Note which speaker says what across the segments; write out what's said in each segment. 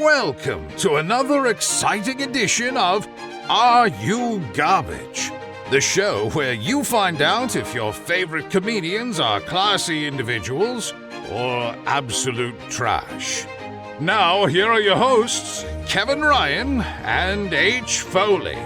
Speaker 1: welcome to another exciting edition of Are You Garbage? The show where you find out if your favorite comedians are classy individuals or absolute trash. Now, here are your hosts, Kevin Ryan and H. Foley.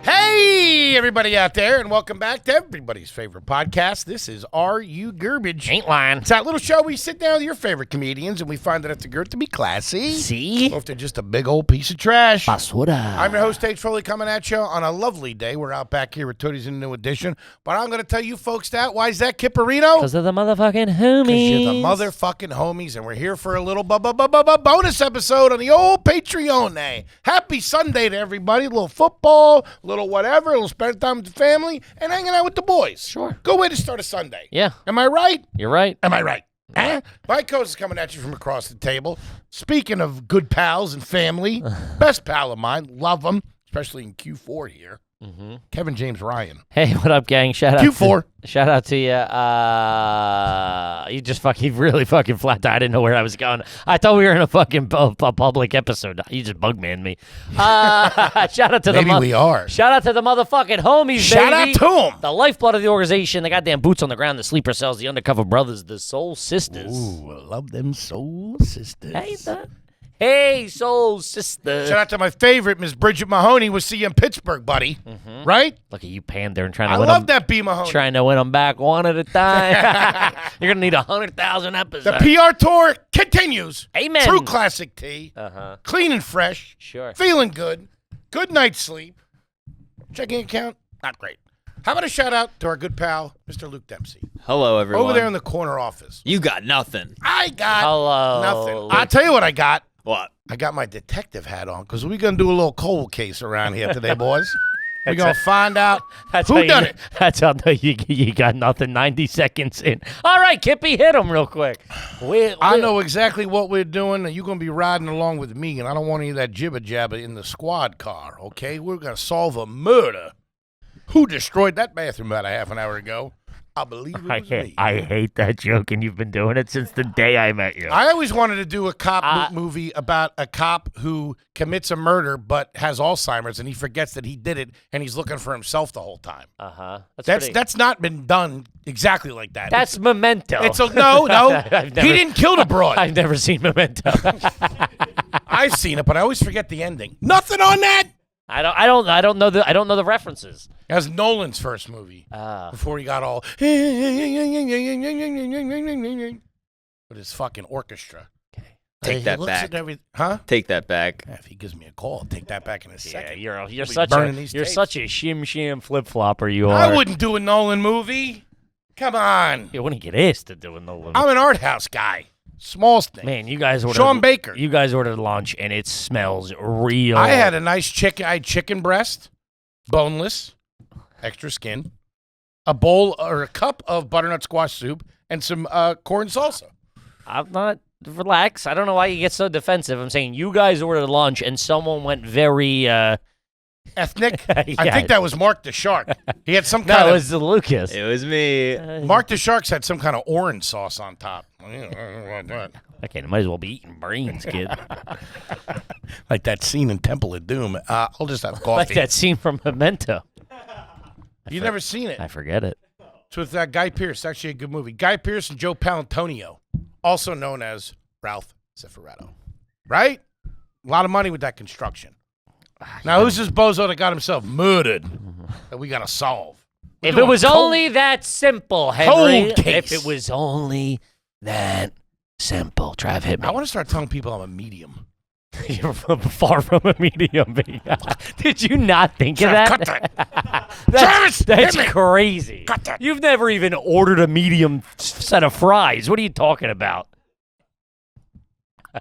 Speaker 2: Hey, everybody out there, and welcome back to everybody's favorite podcast. This is Are You Garbage?
Speaker 3: Ain't lying.
Speaker 2: It's that little show where we sit down with your favorite comedians, and we find that it's a good to be classy.
Speaker 3: See?
Speaker 2: Or if they're just a big old piece of trash.
Speaker 3: Basura.
Speaker 2: I'm your host, H. Foley, coming at you on a lovely day. We're out back here with Tootie's in a new edition. But I'm going to tell you folks that. Why is that, Kipperino?
Speaker 3: Because of the motherfucking homies.
Speaker 2: Because you're the motherfucking homies, and we're here for a little bonus episode on the old Patreon. Happy Sunday to everybody. A little football, a little whatever, a little spend time with the family, and hanging out with the boys.
Speaker 3: Sure.
Speaker 2: Good way to start a Sunday.
Speaker 3: Yeah.
Speaker 2: Am I right?
Speaker 3: You're right.
Speaker 2: Am I right? Huh? My co-host is coming at you from across the table. Speaking of good pals and family, best pal of mine, love him, especially in Q4 here.
Speaker 3: Mm-hmm.
Speaker 2: Kevin James Ryan.
Speaker 3: Hey, what up, gang? Shout out
Speaker 2: Q4.
Speaker 3: Shout out to you. You just really fucking flat died. I didn't know where I was going. I thought we were in a fucking public episode. You just bugmaned me. Shout out to
Speaker 2: Maybe we are.
Speaker 3: Shout out to the motherfucking homies,
Speaker 2: Shout
Speaker 3: baby.
Speaker 2: out to them.
Speaker 3: The lifeblood of the organization, the goddamn boots on the ground, the sleeper cells, the undercover brothers, the soul sisters.
Speaker 2: Ooh, I love them soul sisters.
Speaker 3: Hey, soul sister.
Speaker 2: Shout out to my favorite, Miss Bridget Mahoney. We'll see you in Pittsburgh, buddy.
Speaker 3: Mm-hmm.
Speaker 2: Right?
Speaker 3: Look at you pandering, trying to
Speaker 2: I
Speaker 3: win
Speaker 2: love
Speaker 3: them.
Speaker 2: that B. Mahoney.
Speaker 3: Trying to win them back one at a time. You're going to need 100,000 episodes.
Speaker 2: The PR tour continues.
Speaker 3: Amen.
Speaker 2: True classic tea.
Speaker 3: Uh-huh.
Speaker 2: Clean and fresh.
Speaker 3: Sure.
Speaker 2: Feeling good. Good night's sleep. Checking account, not great. How about a shout out to our good pal, Mr. Luke Dempsey.
Speaker 4: Hello, everyone.
Speaker 2: Over there in the corner office.
Speaker 4: You got nothing.
Speaker 2: I got
Speaker 3: Hello,
Speaker 2: nothing.
Speaker 3: Luke.
Speaker 2: I'll tell you what I got.
Speaker 4: What?
Speaker 2: I got my detective hat on because we're going to do a little cold case around here today, boys. We're going to find out who done it.
Speaker 3: That's how you got nothing 90 seconds in. All right, Kippy, hit him real quick.
Speaker 2: I know exactly what we're doing, and you're going to be riding along with me, and I don't want any of that jibber-jabber in the squad car, okay? We're going to solve a murder. Who destroyed that bathroom about a half an hour ago? I believe it was me.
Speaker 3: I hate that joke, and you've been doing it since the day I met you.
Speaker 2: I always wanted to do a cop movie about a cop who commits a murder but has Alzheimer's, and he forgets that he did it, and he's looking for himself the whole time.
Speaker 3: Uh-huh.
Speaker 2: That's not been done exactly like that.
Speaker 3: That's Memento.
Speaker 2: No. He didn't kill the broad.
Speaker 3: I've never seen Memento.
Speaker 2: I've seen it, but I always forget the ending. Nothing on that.
Speaker 3: I don't know the references.
Speaker 2: That was Nolan's first movie before he got all with his fucking orchestra.
Speaker 3: Okay.
Speaker 4: Take that back. Take that back.
Speaker 2: Yeah, if he gives me a call, I'll take that back in a second.
Speaker 3: Yeah, you're
Speaker 2: We'll
Speaker 3: such
Speaker 2: be burning these
Speaker 3: you're
Speaker 2: tapes.
Speaker 3: such a shim flip flopper. You are.
Speaker 2: I wouldn't do a Nolan movie. Come on.
Speaker 3: You wouldn't get asked to do a Nolan.
Speaker 2: I'm an art house guy. Small thing.
Speaker 3: Man, you guys ordered
Speaker 2: Sean Baker.
Speaker 3: You guys ordered lunch, and it smells real.
Speaker 2: I had a nice chicken. I had chicken breast, boneless, extra skin, a bowl or a cup of butternut squash soup, and some corn salsa.
Speaker 3: I'm not. Relax. I don't know why you get so defensive. I'm saying you guys ordered lunch, and someone went very
Speaker 2: Ethnic?
Speaker 3: Yeah.
Speaker 2: I think that was Mark the Shark. He had some
Speaker 3: No,
Speaker 2: kind
Speaker 3: it
Speaker 2: of...
Speaker 3: was Lucas.
Speaker 4: It was me.
Speaker 2: Mark the Shark's had some kind of orange sauce on top.
Speaker 3: Okay, might as well be eating brains, kid.
Speaker 2: Like that scene in Temple of Doom. I'll just have coffee.
Speaker 3: Like that scene from Memento.
Speaker 2: You've never seen it.
Speaker 3: I forget it.
Speaker 2: It's with Guy Pearce. Actually a good movie. Guy Pearce and Joe Palantonio, also known as Ralph Cifaretto. Right? A lot of money with that construction. Now, who's this bozo that got himself murdered that we got to solve?
Speaker 3: If it was only that simple, Henry.
Speaker 2: Cold case.
Speaker 3: If it was only that simple. Trav, hit me.
Speaker 2: I want to start telling people I'm a medium.
Speaker 3: You're far from a medium. Did you not think of
Speaker 2: Trav,
Speaker 3: that?
Speaker 2: cut that. Travis,
Speaker 3: That's
Speaker 2: hit me.
Speaker 3: crazy.
Speaker 2: Cut that.
Speaker 3: You've never even ordered a medium set of fries. What are you talking about?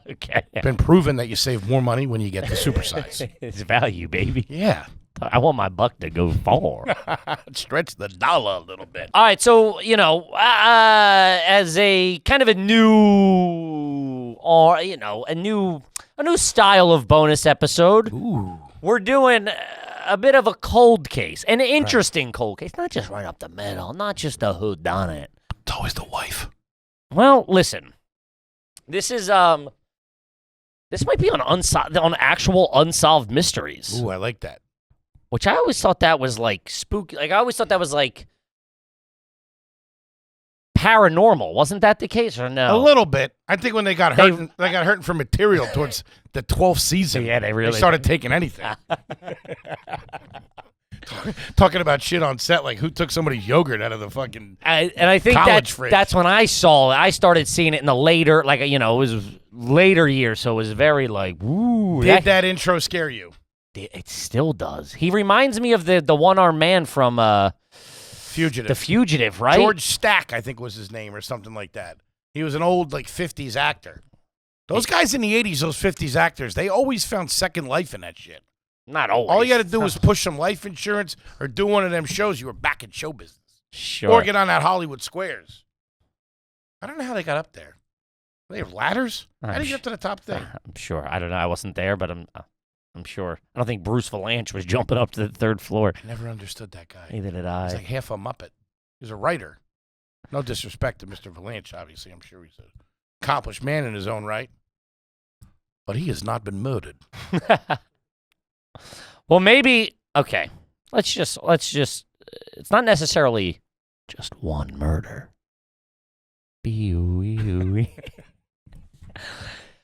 Speaker 3: Okay.
Speaker 2: Been proven that you save more money when you get the supersize.
Speaker 3: It's value, baby.
Speaker 2: Yeah.
Speaker 3: I want my buck to go far.
Speaker 2: Stretch the dollar a little bit.
Speaker 3: All right, so, as a kind of a new, or, a new style of bonus episode, we're doing a bit of a cold case, an interesting cold case, not just right up the middle, not just a whodunit.
Speaker 2: It's always the wife.
Speaker 3: Well, listen, this is, This might be on actual unsolved mysteries.
Speaker 2: Ooh, I like that.
Speaker 3: Which I always thought that was like spooky. Like I always thought that was like paranormal. Wasn't that the case or no?
Speaker 2: A little bit. I think when they got hurting for material towards the 12th season.
Speaker 3: Yeah, they
Speaker 2: started taking anything. Talking about shit on set, like who took somebody's yogurt out of the fucking
Speaker 3: and I think
Speaker 2: college fridge.
Speaker 3: That's when I started seeing it in the later, like, you know, it was later years, so it was very like, ooh.
Speaker 2: Did that intro scare you?
Speaker 3: It still does. He reminds me of the one-armed man from
Speaker 2: Fugitive.
Speaker 3: The Fugitive, right?
Speaker 2: George Stack, I think was his name or something like that. He was an old like 50s actor. Those guys in the 80s, those 50s actors, they always found second life in that shit.
Speaker 3: Not always.
Speaker 2: All you got to do was push some life insurance or do one of them shows. You were back in show business.
Speaker 3: Sure.
Speaker 2: Or get on that Hollywood Squares. I don't know how they got up there. They have ladders? How do you get up to the top thing?
Speaker 3: I'm sure. I don't know. I wasn't there, but I'm sure. I don't think Bruce Valanche was jumping up to the third floor.
Speaker 2: I never understood that guy.
Speaker 3: Neither did I.
Speaker 2: He's like half a Muppet. He's a writer. No disrespect to Mr. Valanche, obviously. I'm sure he's an accomplished man in his own right. But he has not been murdered.
Speaker 3: Well, maybe, okay. Let's just, it's not necessarily just one murder.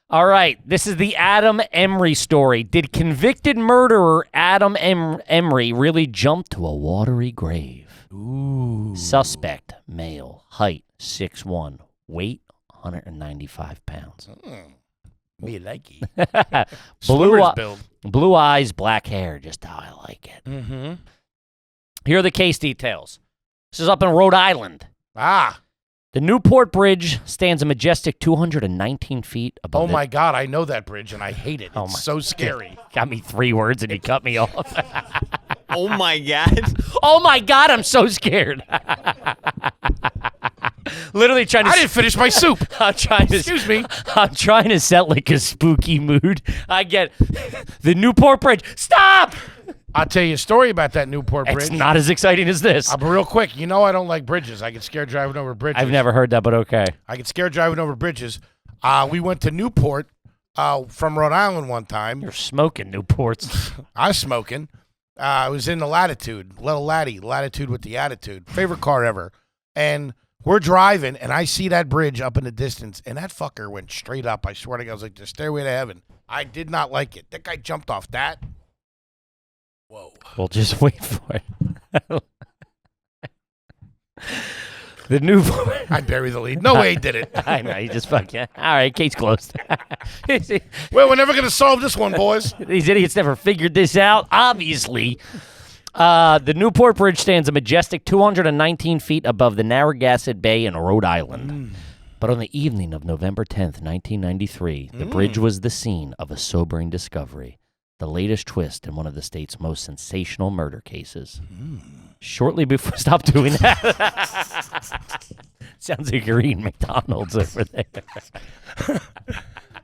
Speaker 3: All right, this is the Adam Emery story. Did convicted murderer Adam Emery really jump to a watery grave?
Speaker 2: Ooh.
Speaker 3: Suspect, male, height 6'1", weight 195 pounds.
Speaker 2: Me like it.
Speaker 3: Blue eyes, black hair, just how I like it.
Speaker 2: Mm-hmm.
Speaker 3: Here are the case details. This is up in Rhode Island. The Newport Bridge stands a majestic 219 feet above.
Speaker 2: Oh my God, I know that bridge and I hate it. It's so scary.
Speaker 3: Got me 3 words and you cut me off.
Speaker 4: Oh my God.
Speaker 3: Oh my God, I'm so scared. Literally trying to.
Speaker 2: I didn't finish my soup.
Speaker 3: Excuse me. I'm trying to set like a spooky mood. I get the Newport Bridge. Stop!
Speaker 2: I'll tell you a story about that Newport Bridge.
Speaker 3: It's not as exciting as this.
Speaker 2: But real quick, you know I don't like bridges. I get scared driving over bridges.
Speaker 3: I've never heard that, but okay.
Speaker 2: I get scared driving over bridges. We went to Newport from Rhode Island one time.
Speaker 3: You're smoking Newports.
Speaker 2: I was smoking. I was in the Latitude, little Laddie, Latitude with the attitude. Favorite car ever. And we're driving, and I see that bridge up in the distance, and that fucker went straight up. I swear to God, I was like, the stairway to heaven. I did not like it. That guy jumped off that. Whoa.
Speaker 3: We'll just wait for it. The Newport.
Speaker 2: I bury the lead. No way he did it.
Speaker 3: I know, he just fucking. All right, case closed.
Speaker 2: Well, we're never going to solve this one, boys.
Speaker 3: These idiots never figured this out, obviously. The Newport Bridge stands a majestic 219 feet above the Narragansett Bay in Rhode Island. But on the evening of November 10th, 1993, the bridge was the scene of a sobering discovery, the latest twist in one of the state's most sensational murder cases. Shortly before... Stop doing that. Sounds like you're eating McDonald's over there.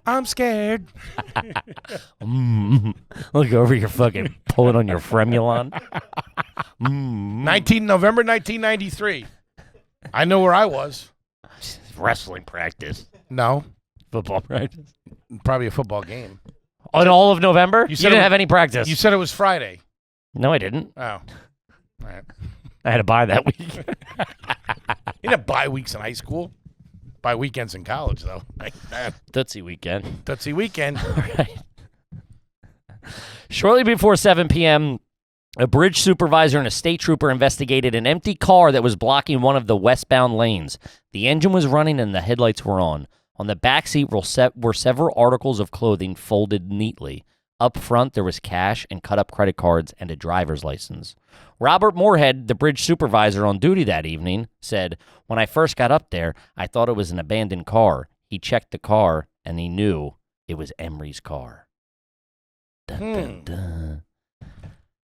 Speaker 2: I'm scared.
Speaker 3: Look over, you're fucking pulling on your Fremulon.
Speaker 2: November 1993. I know where I was.
Speaker 3: Wrestling practice.
Speaker 2: No.
Speaker 3: Football practice.
Speaker 2: Probably a football game.
Speaker 3: On all of November? You
Speaker 2: said
Speaker 3: didn't have any practice.
Speaker 2: You said it was Friday.
Speaker 3: No, I didn't.
Speaker 2: Oh. All right.
Speaker 3: I had to buy that week.
Speaker 2: You didn't buy weeks in high school. Buy weekends in college, though.
Speaker 3: Tootsie weekend.
Speaker 2: Tootsie weekend.
Speaker 3: All right. Shortly before 7 p.m., a bridge supervisor and a state trooper investigated an empty car that was blocking one of the westbound lanes. The engine was running and the headlights were on. On the back seat were several articles of clothing folded neatly. Up front, there was cash and cut-up credit cards and a driver's license. Robert Moorhead, the bridge supervisor on duty that evening, said, "When I first got up there, I thought it was an abandoned car. He checked the car, and he knew it was Emery's car." Dun, dun, dun.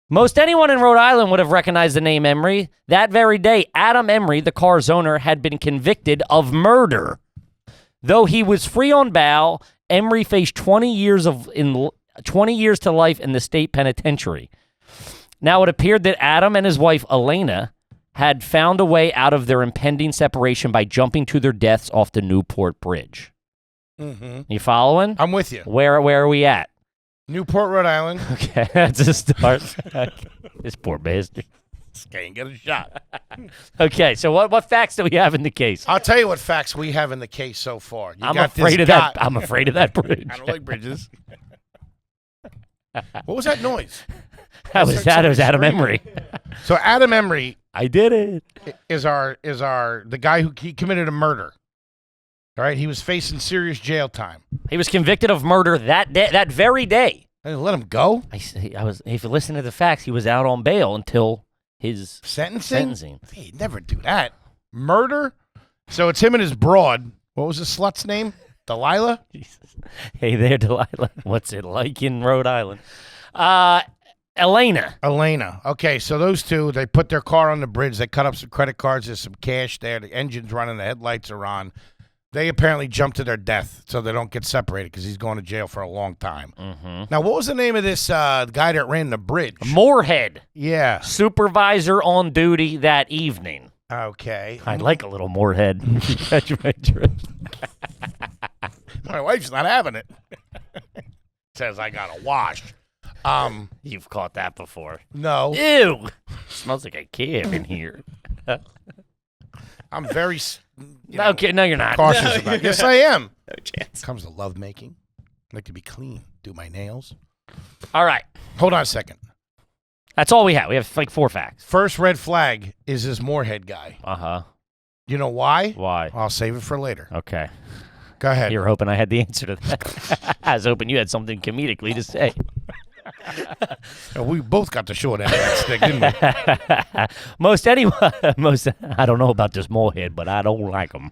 Speaker 3: Most anyone in Rhode Island would have recognized the name Emery. That very day, Adam Emery, the car's owner, had been convicted of murder. Though he was free on bail, Emery faced 20 years to life in the state penitentiary. Now, it appeared that Adam and his wife, Elena, had found a way out of their impending separation by jumping to their deaths off the Newport Bridge.
Speaker 2: Mm-hmm.
Speaker 3: You following?
Speaker 2: I'm with you.
Speaker 3: Where are we at?
Speaker 2: Newport, Rhode Island.
Speaker 3: Okay, that's a start. This poor bastard.
Speaker 2: This guy ain't get a shot.
Speaker 3: Okay, so what facts do we have in the case?
Speaker 2: I'll tell you what facts we have in the case so far. You
Speaker 3: I'm
Speaker 2: got
Speaker 3: afraid
Speaker 2: this
Speaker 3: of
Speaker 2: guy-
Speaker 3: that. I'm afraid of that bridge.
Speaker 2: I don't like bridges. What was that noise?
Speaker 3: That was Adam Emery.
Speaker 2: So Adam Emery
Speaker 3: I did it.
Speaker 2: is the guy who he committed a murder. All right, he was facing serious jail time.
Speaker 3: He was convicted of murder that very day.
Speaker 2: They let him go.
Speaker 3: If you listen to the facts, he was out on bail until his
Speaker 2: Sentencing. He'd never do that. Murder. So it's him and his broad. What was the slut's name? Delilah.
Speaker 3: Jesus. Hey there, Delilah. What's it like in Rhode Island? Elena.
Speaker 2: Okay, so those two, they put their car on the bridge. They cut up some credit cards. There's some cash there. The engine's running. The headlights are on. They apparently jumped to their death so they don't get separated because he's going to jail for a long time.
Speaker 3: Mm-hmm.
Speaker 2: Now, what was the name of this guy that ran the bridge?
Speaker 3: Moorhead.
Speaker 2: Yeah.
Speaker 3: Supervisor on duty that evening.
Speaker 2: Okay.
Speaker 3: I'd like a little Moorhead.
Speaker 2: My wife's not having it. Says I got to wash.
Speaker 3: You've caught that before.
Speaker 2: No.
Speaker 3: Ew. Smells like a cab in here.
Speaker 2: I'm very
Speaker 3: Okay, no, you're not.
Speaker 2: cautious about it. Yes, I am.
Speaker 4: No chance.
Speaker 2: Comes to love making. I like to be clean. Do my nails.
Speaker 3: All right.
Speaker 2: Hold on a second.
Speaker 3: That's all we have. We have like 4 facts.
Speaker 2: First red flag is this Moorhead guy.
Speaker 3: Uh-huh.
Speaker 2: You know why?
Speaker 3: Why?
Speaker 2: I'll save it for later.
Speaker 3: Okay.
Speaker 2: Go ahead.
Speaker 3: You were hoping I had the answer to that. I was hoping you had something comedically to say.
Speaker 2: We both got the short end of that stick, didn't we?
Speaker 3: Most I don't know about this Moorhead, but I don't like him.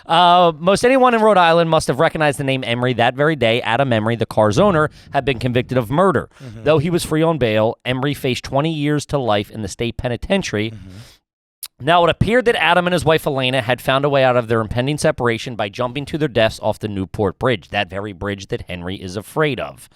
Speaker 3: Most anyone in Rhode Island must have recognized the name Emery that very day. Adam Emery, the car's owner, had been convicted of murder. Mm-hmm. Though he was free on bail, Emery faced 20 years to life in the state penitentiary. Mm-hmm. Now, it appeared that Adam and his wife Elena had found a way out of their impending separation by jumping to their deaths off the Newport Bridge, that very bridge that Henry is afraid of.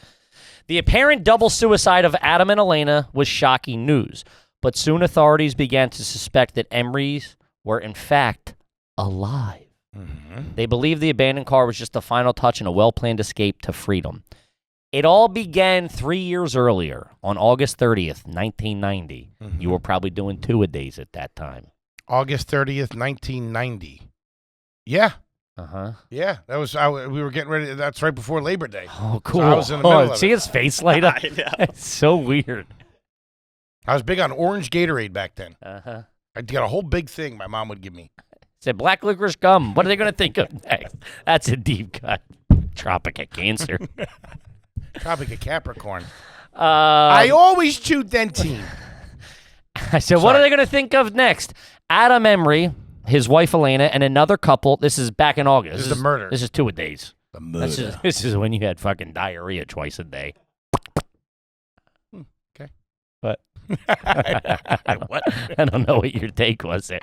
Speaker 3: The apparent double suicide of Adam and Elena was shocking news, but soon authorities began to suspect that Emerys were in fact alive. Mm-hmm. They believed the abandoned car was just the final touch in a well-planned escape to freedom. It all began 3 years earlier, on August 30th, 1990. Mm-hmm. You were probably doing 2-a-days at that time.
Speaker 2: August 30th, 1990. Yeah.
Speaker 3: Uh-huh.
Speaker 2: Yeah, that was we were getting ready. That's right before Labor Day.
Speaker 3: Oh, cool.
Speaker 2: So I was in the middle of
Speaker 3: see
Speaker 2: it.
Speaker 3: his face light up?
Speaker 4: I know.
Speaker 3: It's so weird.
Speaker 2: I was big on orange Gatorade back then.
Speaker 3: Uh-huh.
Speaker 2: I'd get a whole big thing my mom would give me.
Speaker 3: Said black licorice gum. What are they going to think of next? That's a deep cut. Tropic of Cancer.
Speaker 2: Tropic of Capricorn. I always chew dentine.
Speaker 3: I said, what are they going to think of next? Adam Emery, his wife Elena, and another couple. This is back in August.
Speaker 2: This is the murder.
Speaker 3: This is 2-a-days.
Speaker 2: The murder.
Speaker 3: This is when you had fucking diarrhea twice a day.
Speaker 2: Okay.
Speaker 3: What? What? I don't know what your take was there.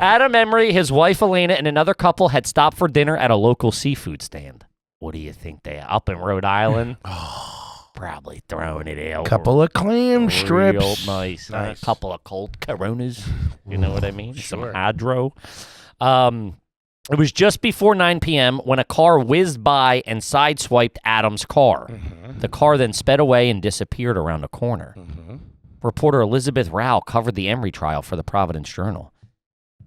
Speaker 3: Adam Emery, his wife Elena, and another couple had stopped for dinner at a local seafood stand. What do you think they are? Up in Rhode Island? Probably throwing it out.
Speaker 2: Couple of clam
Speaker 3: Real
Speaker 2: strips.
Speaker 3: nice.
Speaker 2: Nice.
Speaker 3: A couple of cold Coronas. You know what I mean?
Speaker 2: Sure.
Speaker 3: Some hydro. It was just before 9 p.m. when a car whizzed by and sideswiped Adam's car. Mm-hmm. The car then sped away and disappeared around a corner. Mm-hmm. Reporter Elizabeth Rao covered the Emery trial for the Providence Journal.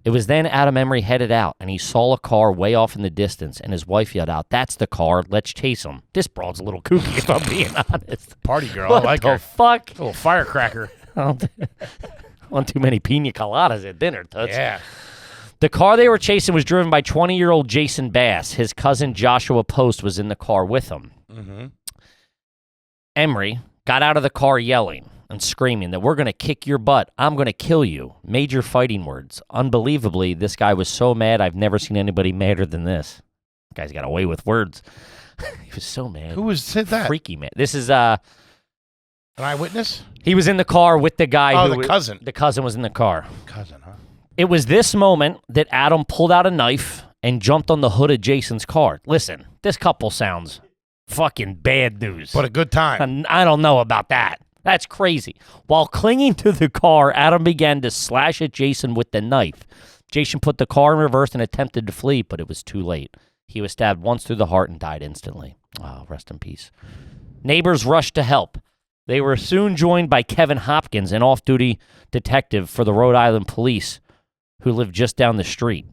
Speaker 3: It was then Adam Emery headed out, and he saw a car way off in the distance, and his wife yelled out, "That's the car, let's chase him." This broad's a little kooky, if I'm being honest.
Speaker 2: Party girl.
Speaker 3: What
Speaker 2: I like
Speaker 3: the
Speaker 2: her.
Speaker 3: fuck?
Speaker 2: A little firecracker.
Speaker 3: I don't want too many pina coladas at dinner, Toots.
Speaker 2: Yeah.
Speaker 3: The car they were chasing was driven by 20-year-old Jason Bass. His cousin Joshua Post was in the car with him. Mm-hmm. Emery got out of the car yelling and screaming that, "We're going to kick your butt. I'm going to kill you." Major fighting words. Unbelievably, this guy was so mad. I've never seen anybody madder than this. This guy's got away with words. He was so mad.
Speaker 2: Who said that?
Speaker 3: Freaky man. This is
Speaker 2: an eyewitness?
Speaker 3: he was in the car with the guy
Speaker 2: Oh, the cousin.
Speaker 3: The cousin was in the car.
Speaker 2: Cousin, huh?
Speaker 3: It was this moment that Adam pulled out a knife and jumped on the hood of Jason's car. Listen, this couple sounds fucking bad news.
Speaker 2: What a good time.
Speaker 3: I don't know about that. That's crazy. While clinging to the car, Adam began to slash at Jason with the knife. Jason put the car in reverse and attempted to flee, but it was too late. He was stabbed once through the heart and died instantly. Oh, rest in peace. Neighbors rushed to help. They were soon joined by Kevin Hopkins, an off-duty detective for the Rhode Island police who lived just down the street.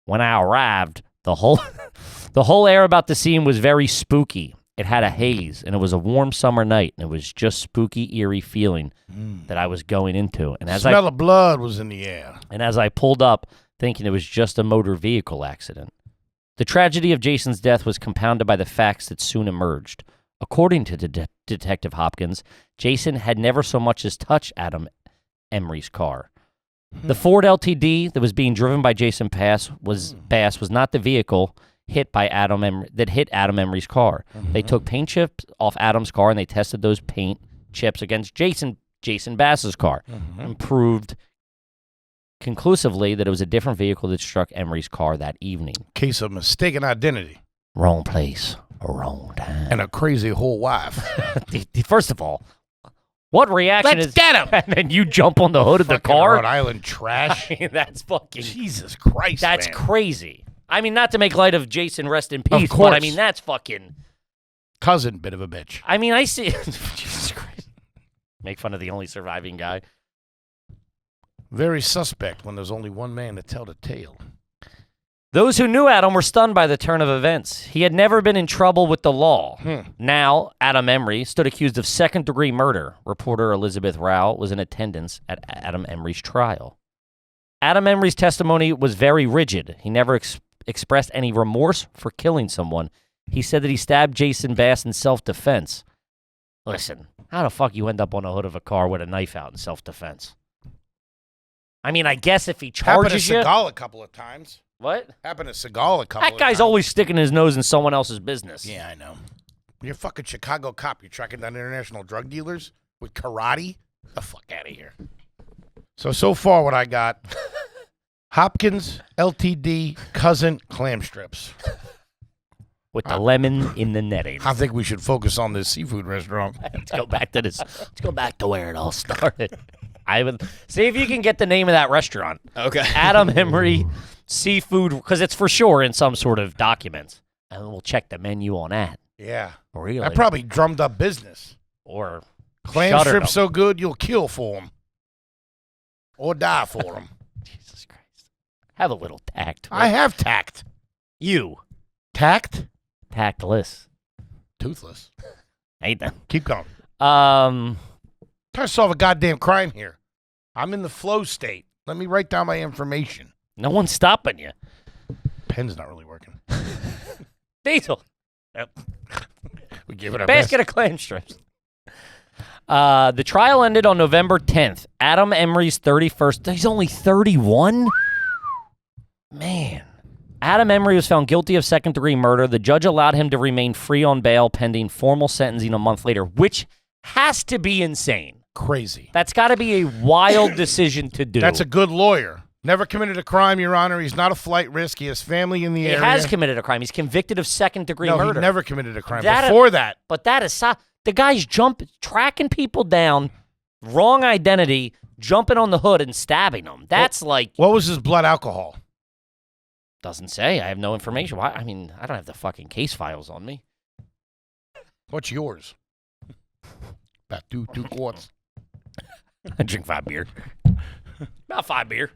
Speaker 3: When I arrived, the whole air about the scene was very spooky. It had a haze, and it was a warm summer night, and it was just spooky, eerie feeling that I was going into. And
Speaker 2: Smell of blood was in the air.
Speaker 3: And as I pulled up, thinking it was just a motor vehicle accident. The tragedy of Jason's death was compounded by the facts that soon emerged. According to Detective Hopkins, Jason had never so much as touched Adam Emery's car. The Ford LTD that was being driven by Jason Bass was not the vehicle hit Adam Emery's car. They took paint chips off Adam's car and they tested those paint chips against Jason Bass's car and proved conclusively that it was a different vehicle that struck Emery's car that evening.
Speaker 2: Case of mistaken identity.
Speaker 3: Wrong place, wrong time.
Speaker 2: And a crazy whole wife.
Speaker 3: First of all, what reaction
Speaker 2: Let's
Speaker 3: is...
Speaker 2: get him!
Speaker 3: And then you jump on the hood of the
Speaker 2: Fucking
Speaker 3: car?
Speaker 2: Rhode Island trash.
Speaker 3: I mean, that's fucking...
Speaker 2: Jesus Christ,
Speaker 3: That's
Speaker 2: man.
Speaker 3: crazy. I mean, not to make light of Jason, rest in peace,
Speaker 2: course.
Speaker 3: but I mean, that's fucking...
Speaker 2: Cousin, bit of a bitch.
Speaker 3: I mean, I see... Jesus Christ. Make fun of the only surviving guy.
Speaker 2: Very suspect when there's only one man to tell the tale.
Speaker 3: Those who knew Adam were stunned by the turn of events. He had never been in trouble with the law. Now, Adam Emery stood accused of second-degree murder. Reporter Elizabeth Rao was in attendance at Adam Emery's trial. Adam Emery's testimony was very rigid. He never expressed any remorse for killing someone. He said that he stabbed Jason Bass in self-defense. Listen, how the fuck you end up on the hood of a car with a knife out in self-defense? I mean, I guess if he charges you...
Speaker 2: Happened to Seagal a couple of times.
Speaker 3: What?
Speaker 2: Happened to Seagal a couple of times.
Speaker 3: That guy's always sticking his nose in someone else's business.
Speaker 2: Yeah, I know. You're a fucking Chicago cop. You're tracking down international drug dealers with karate? The fuck out of here. So far what I got, Hopkins, LTD, cousin, clam strips.
Speaker 3: With the lemon in the netting.
Speaker 2: I think we should focus on this seafood restaurant.
Speaker 3: Let's go back to this. Let's go back to where it all started. I would see if you can get the name of that restaurant.
Speaker 4: Okay.
Speaker 3: Adam Emery Seafood, because it's for sure in some sort of documents. And we'll check the menu on that.
Speaker 2: Yeah.
Speaker 3: Really?
Speaker 2: I probably drummed up business.
Speaker 3: Or
Speaker 2: clam
Speaker 3: shuttered
Speaker 2: strips
Speaker 3: them.
Speaker 2: so good you'll kill for them. Or die for them.
Speaker 3: Jesus Christ. Have a little tact.
Speaker 2: I have tact.
Speaker 3: You.
Speaker 2: Tact?
Speaker 3: Tactless.
Speaker 2: Toothless.
Speaker 3: Ain't that?
Speaker 2: Keep going.
Speaker 3: Um,
Speaker 2: Trying to solve a goddamn crime here. I'm in the flow state. Let me write down my information.
Speaker 3: no one's stopping you.
Speaker 2: Pen's not really working.
Speaker 3: Diesel.
Speaker 2: We give it our
Speaker 3: Basket
Speaker 2: best.
Speaker 3: of clam strips. The trial ended on November 10th. Adam Emery's 31st. He's only 31? Man. Adam Emery was found guilty of second-degree murder. The judge allowed him to remain free on bail pending formal sentencing a month later, which has to be insane.
Speaker 2: Crazy.
Speaker 3: That's got to be a wild decision to do.
Speaker 2: That's a good lawyer. Never committed a crime, Your Honor. He's not a flight risk. He has family in the
Speaker 3: He
Speaker 2: area.
Speaker 3: has committed a crime. He's convicted of second-degree
Speaker 2: No,
Speaker 3: murder.
Speaker 2: he never committed a crime.
Speaker 3: That-
Speaker 2: Before that,
Speaker 3: But that is the guy's tracking people down, wrong identity, jumping on the hood and stabbing them. That's like
Speaker 2: what was his blood alcohol?
Speaker 3: doesn't say. I have no information. Why? I mean, I don't have the fucking case files on me.
Speaker 2: What's yours? About two quarts.
Speaker 3: I drink 5 beer. About 5 beer.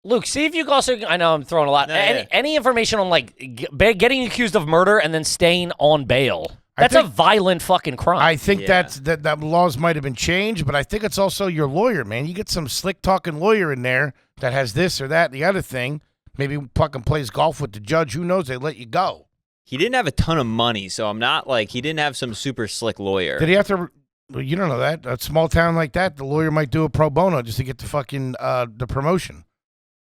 Speaker 3: Luke, see if you can also. I know I'm throwing a lot.
Speaker 4: No,
Speaker 3: any information on like getting accused of murder and then staying on bail? That's a violent fucking crime.
Speaker 2: I think
Speaker 4: Yeah.
Speaker 2: that laws might have been changed, but I think it's also your lawyer, man. You get some slick talking lawyer in there that has this or that and the other thing. Maybe fucking plays golf with the judge. Who knows? They let you go.
Speaker 4: He didn't have a ton of money, so I'm not like he didn't have some super slick lawyer.
Speaker 2: Did he have to? Well, you don't know that. A small town like that, the lawyer might do a pro bono just to get the fucking the promotion.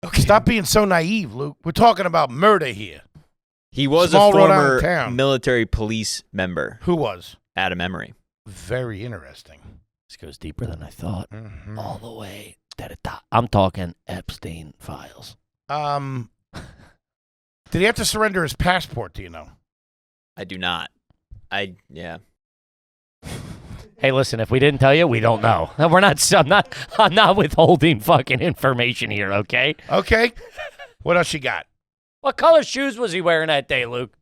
Speaker 4: Okay.
Speaker 2: Stop being so naive, Luke. We're talking about murder here.
Speaker 4: He was
Speaker 2: Small
Speaker 4: a
Speaker 2: Rhode Island
Speaker 4: former
Speaker 2: town.
Speaker 4: military police member,
Speaker 2: Who was?
Speaker 4: Adam Emery.
Speaker 2: Very interesting.
Speaker 3: This goes deeper than I thought.
Speaker 2: Mhm.
Speaker 3: All the way to the top. I'm talking Epstein files.
Speaker 2: Did he have to surrender his passport? Do you know?
Speaker 4: I do not. Yeah.
Speaker 3: Hey, listen, if we didn't tell you, we don't know. I'm not withholding fucking information here, okay?
Speaker 2: Okay. What else you got?
Speaker 3: What color shoes was he wearing that day, Luke?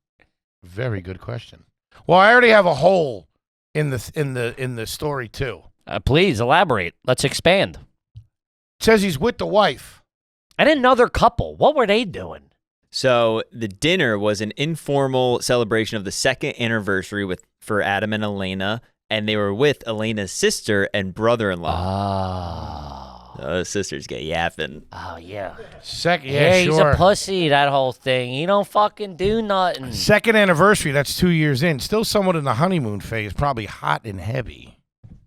Speaker 2: Very good question. Well, I already have a hole in the story too.
Speaker 3: Please elaborate. Let's expand.
Speaker 2: It says he's with the wife.
Speaker 3: And another couple. What were they doing?
Speaker 4: So the dinner was an informal celebration of the second anniversary for Adam and Elena, and they were with Elena's sister and brother-in-law. Those sisters get yapping.
Speaker 3: Oh, yeah.
Speaker 2: Yeah,
Speaker 3: he's
Speaker 2: sure.
Speaker 3: a pussy, that whole thing. He don't fucking do nothing.
Speaker 2: Second anniversary, that's 2 years in. Still somewhat in the honeymoon phase, probably hot and heavy.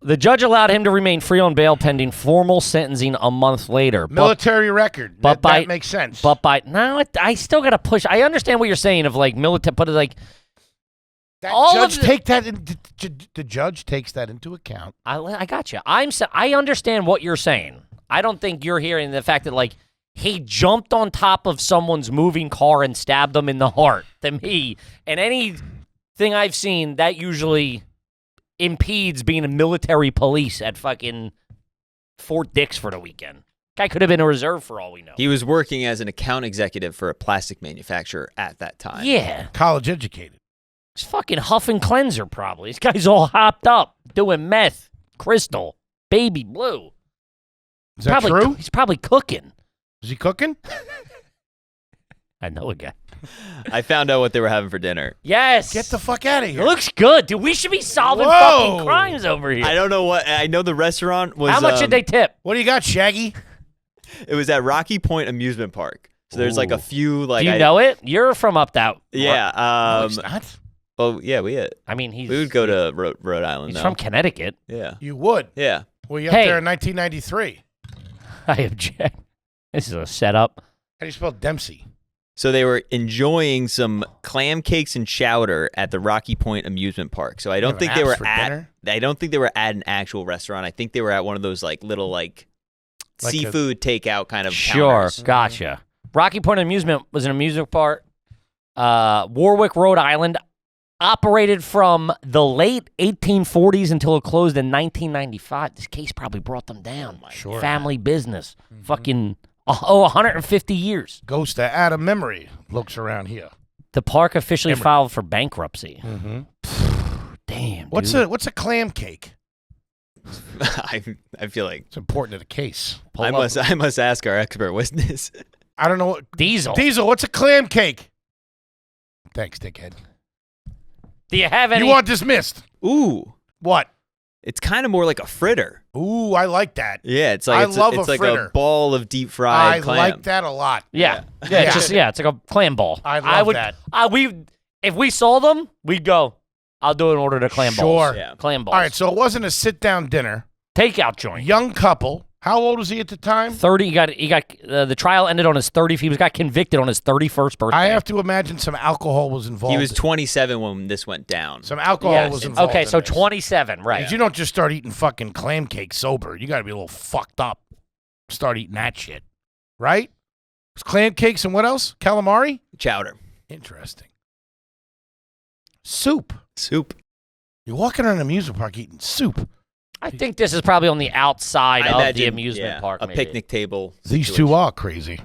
Speaker 3: The judge allowed him to remain free on bail pending formal sentencing a month later.
Speaker 2: Military record. That makes sense.
Speaker 3: I still got to push. I understand what you're saying of like military, but like
Speaker 2: the judge takes that into account.
Speaker 3: I got you. I understand what you're saying. I don't think you're hearing the fact that like he jumped on top of someone's moving car and stabbed them in the heart. To me, and anything I've seen, that usually impedes being a military police at fucking Fort Dix for the weekend. Guy could have been a reserve for all we know.
Speaker 4: He was working as an account executive for a plastic manufacturer at that time.
Speaker 3: Yeah.
Speaker 2: College educated.
Speaker 3: He's fucking huffing cleanser probably. This guy's all hopped up, doing meth, crystal, baby blue.
Speaker 2: Is that true?
Speaker 3: He's probably cooking.
Speaker 2: Is he cooking?
Speaker 3: I know a guy.
Speaker 4: I found out what they were having for dinner.
Speaker 3: Yes.
Speaker 2: Get the fuck out of
Speaker 3: It
Speaker 2: here.
Speaker 3: looks good, dude. We should be solving
Speaker 2: Whoa.
Speaker 3: fucking crimes over here.
Speaker 4: I don't know what. I know the restaurant was.
Speaker 3: How much did they tip?
Speaker 2: What do you got, Shaggy?
Speaker 4: It was at Rocky Point Amusement Park. So there's like a few like.
Speaker 3: Do you know it? You're from up that.
Speaker 4: Yeah.
Speaker 2: No, it's not.
Speaker 4: Oh yeah, we
Speaker 3: We
Speaker 4: would go to Rhode Island.
Speaker 3: He's
Speaker 4: though.
Speaker 3: from Connecticut.
Speaker 4: Yeah.
Speaker 2: You would.
Speaker 4: Yeah.
Speaker 2: Were you up there in 1993?
Speaker 3: I object. This is a setup.
Speaker 2: How do you spell Dempsey?
Speaker 4: So they were enjoying some clam cakes and chowder at the Rocky Point Amusement Park. So I don't think they were at. I don't think they were at an actual restaurant. I think they were at one of those like little like seafood takeout kind of.
Speaker 3: Sure,
Speaker 4: counters.
Speaker 3: gotcha. Rocky Point Amusement was an amusement park. Warwick, Rhode Island, operated from the late 1840s until it closed in 1995. This case probably brought them down.
Speaker 2: Sure.
Speaker 3: Family business. Fucking 150 years.
Speaker 2: Ghost of Adam Memory looks around here.
Speaker 3: The park officially filed for bankruptcy.
Speaker 2: Mm-hmm.
Speaker 3: Damn.
Speaker 2: What's a clam cake?
Speaker 4: I feel like
Speaker 2: It's important to the case.
Speaker 4: I must ask our expert witness.
Speaker 2: I don't know what
Speaker 3: Diesel.
Speaker 2: What's a clam cake? Thanks, dickhead.
Speaker 3: Do you have any?
Speaker 2: You are dismissed.
Speaker 4: Ooh,
Speaker 2: What?
Speaker 4: it's kind of more like a fritter.
Speaker 2: Ooh, I like that.
Speaker 4: Yeah, it's like
Speaker 2: I
Speaker 4: it's
Speaker 2: love
Speaker 4: it's
Speaker 2: a
Speaker 4: like
Speaker 2: fritter.
Speaker 4: a ball of deep fried
Speaker 2: I
Speaker 4: clam.
Speaker 2: like that a lot.
Speaker 3: Yeah.
Speaker 2: Yeah.
Speaker 3: It's like a clam ball.
Speaker 2: I love that.
Speaker 3: If we saw them, we'd go, I'll do an order to clam balls.
Speaker 2: Sure.
Speaker 4: Yeah.
Speaker 3: Clam balls.
Speaker 2: All right, so it wasn't a sit-down dinner.
Speaker 3: Takeout joint.
Speaker 2: Young couple. How old was he at the time?
Speaker 3: 30. He got the trial ended on his 30th. He got convicted on his 31st birthday.
Speaker 2: I have to imagine some alcohol was involved.
Speaker 4: He was 27 when this went down.
Speaker 2: Some alcohol was involved.
Speaker 3: Okay,
Speaker 2: in
Speaker 3: so
Speaker 2: this.
Speaker 3: 27, right?
Speaker 2: 'Cause you don't just start eating fucking clam cake sober. You got to be a little fucked up. Start eating that shit, right? It's clam cakes and what else? Calamari.
Speaker 4: Chowder.
Speaker 2: Interesting. Soup. You're walking around an amusement park eating soup.
Speaker 3: I think this is probably on the outside
Speaker 4: I
Speaker 3: of the
Speaker 4: imagine,
Speaker 3: amusement
Speaker 4: yeah,
Speaker 3: park.
Speaker 4: a
Speaker 3: maybe.
Speaker 4: picnic table.
Speaker 2: These
Speaker 4: situation.
Speaker 2: two are crazy.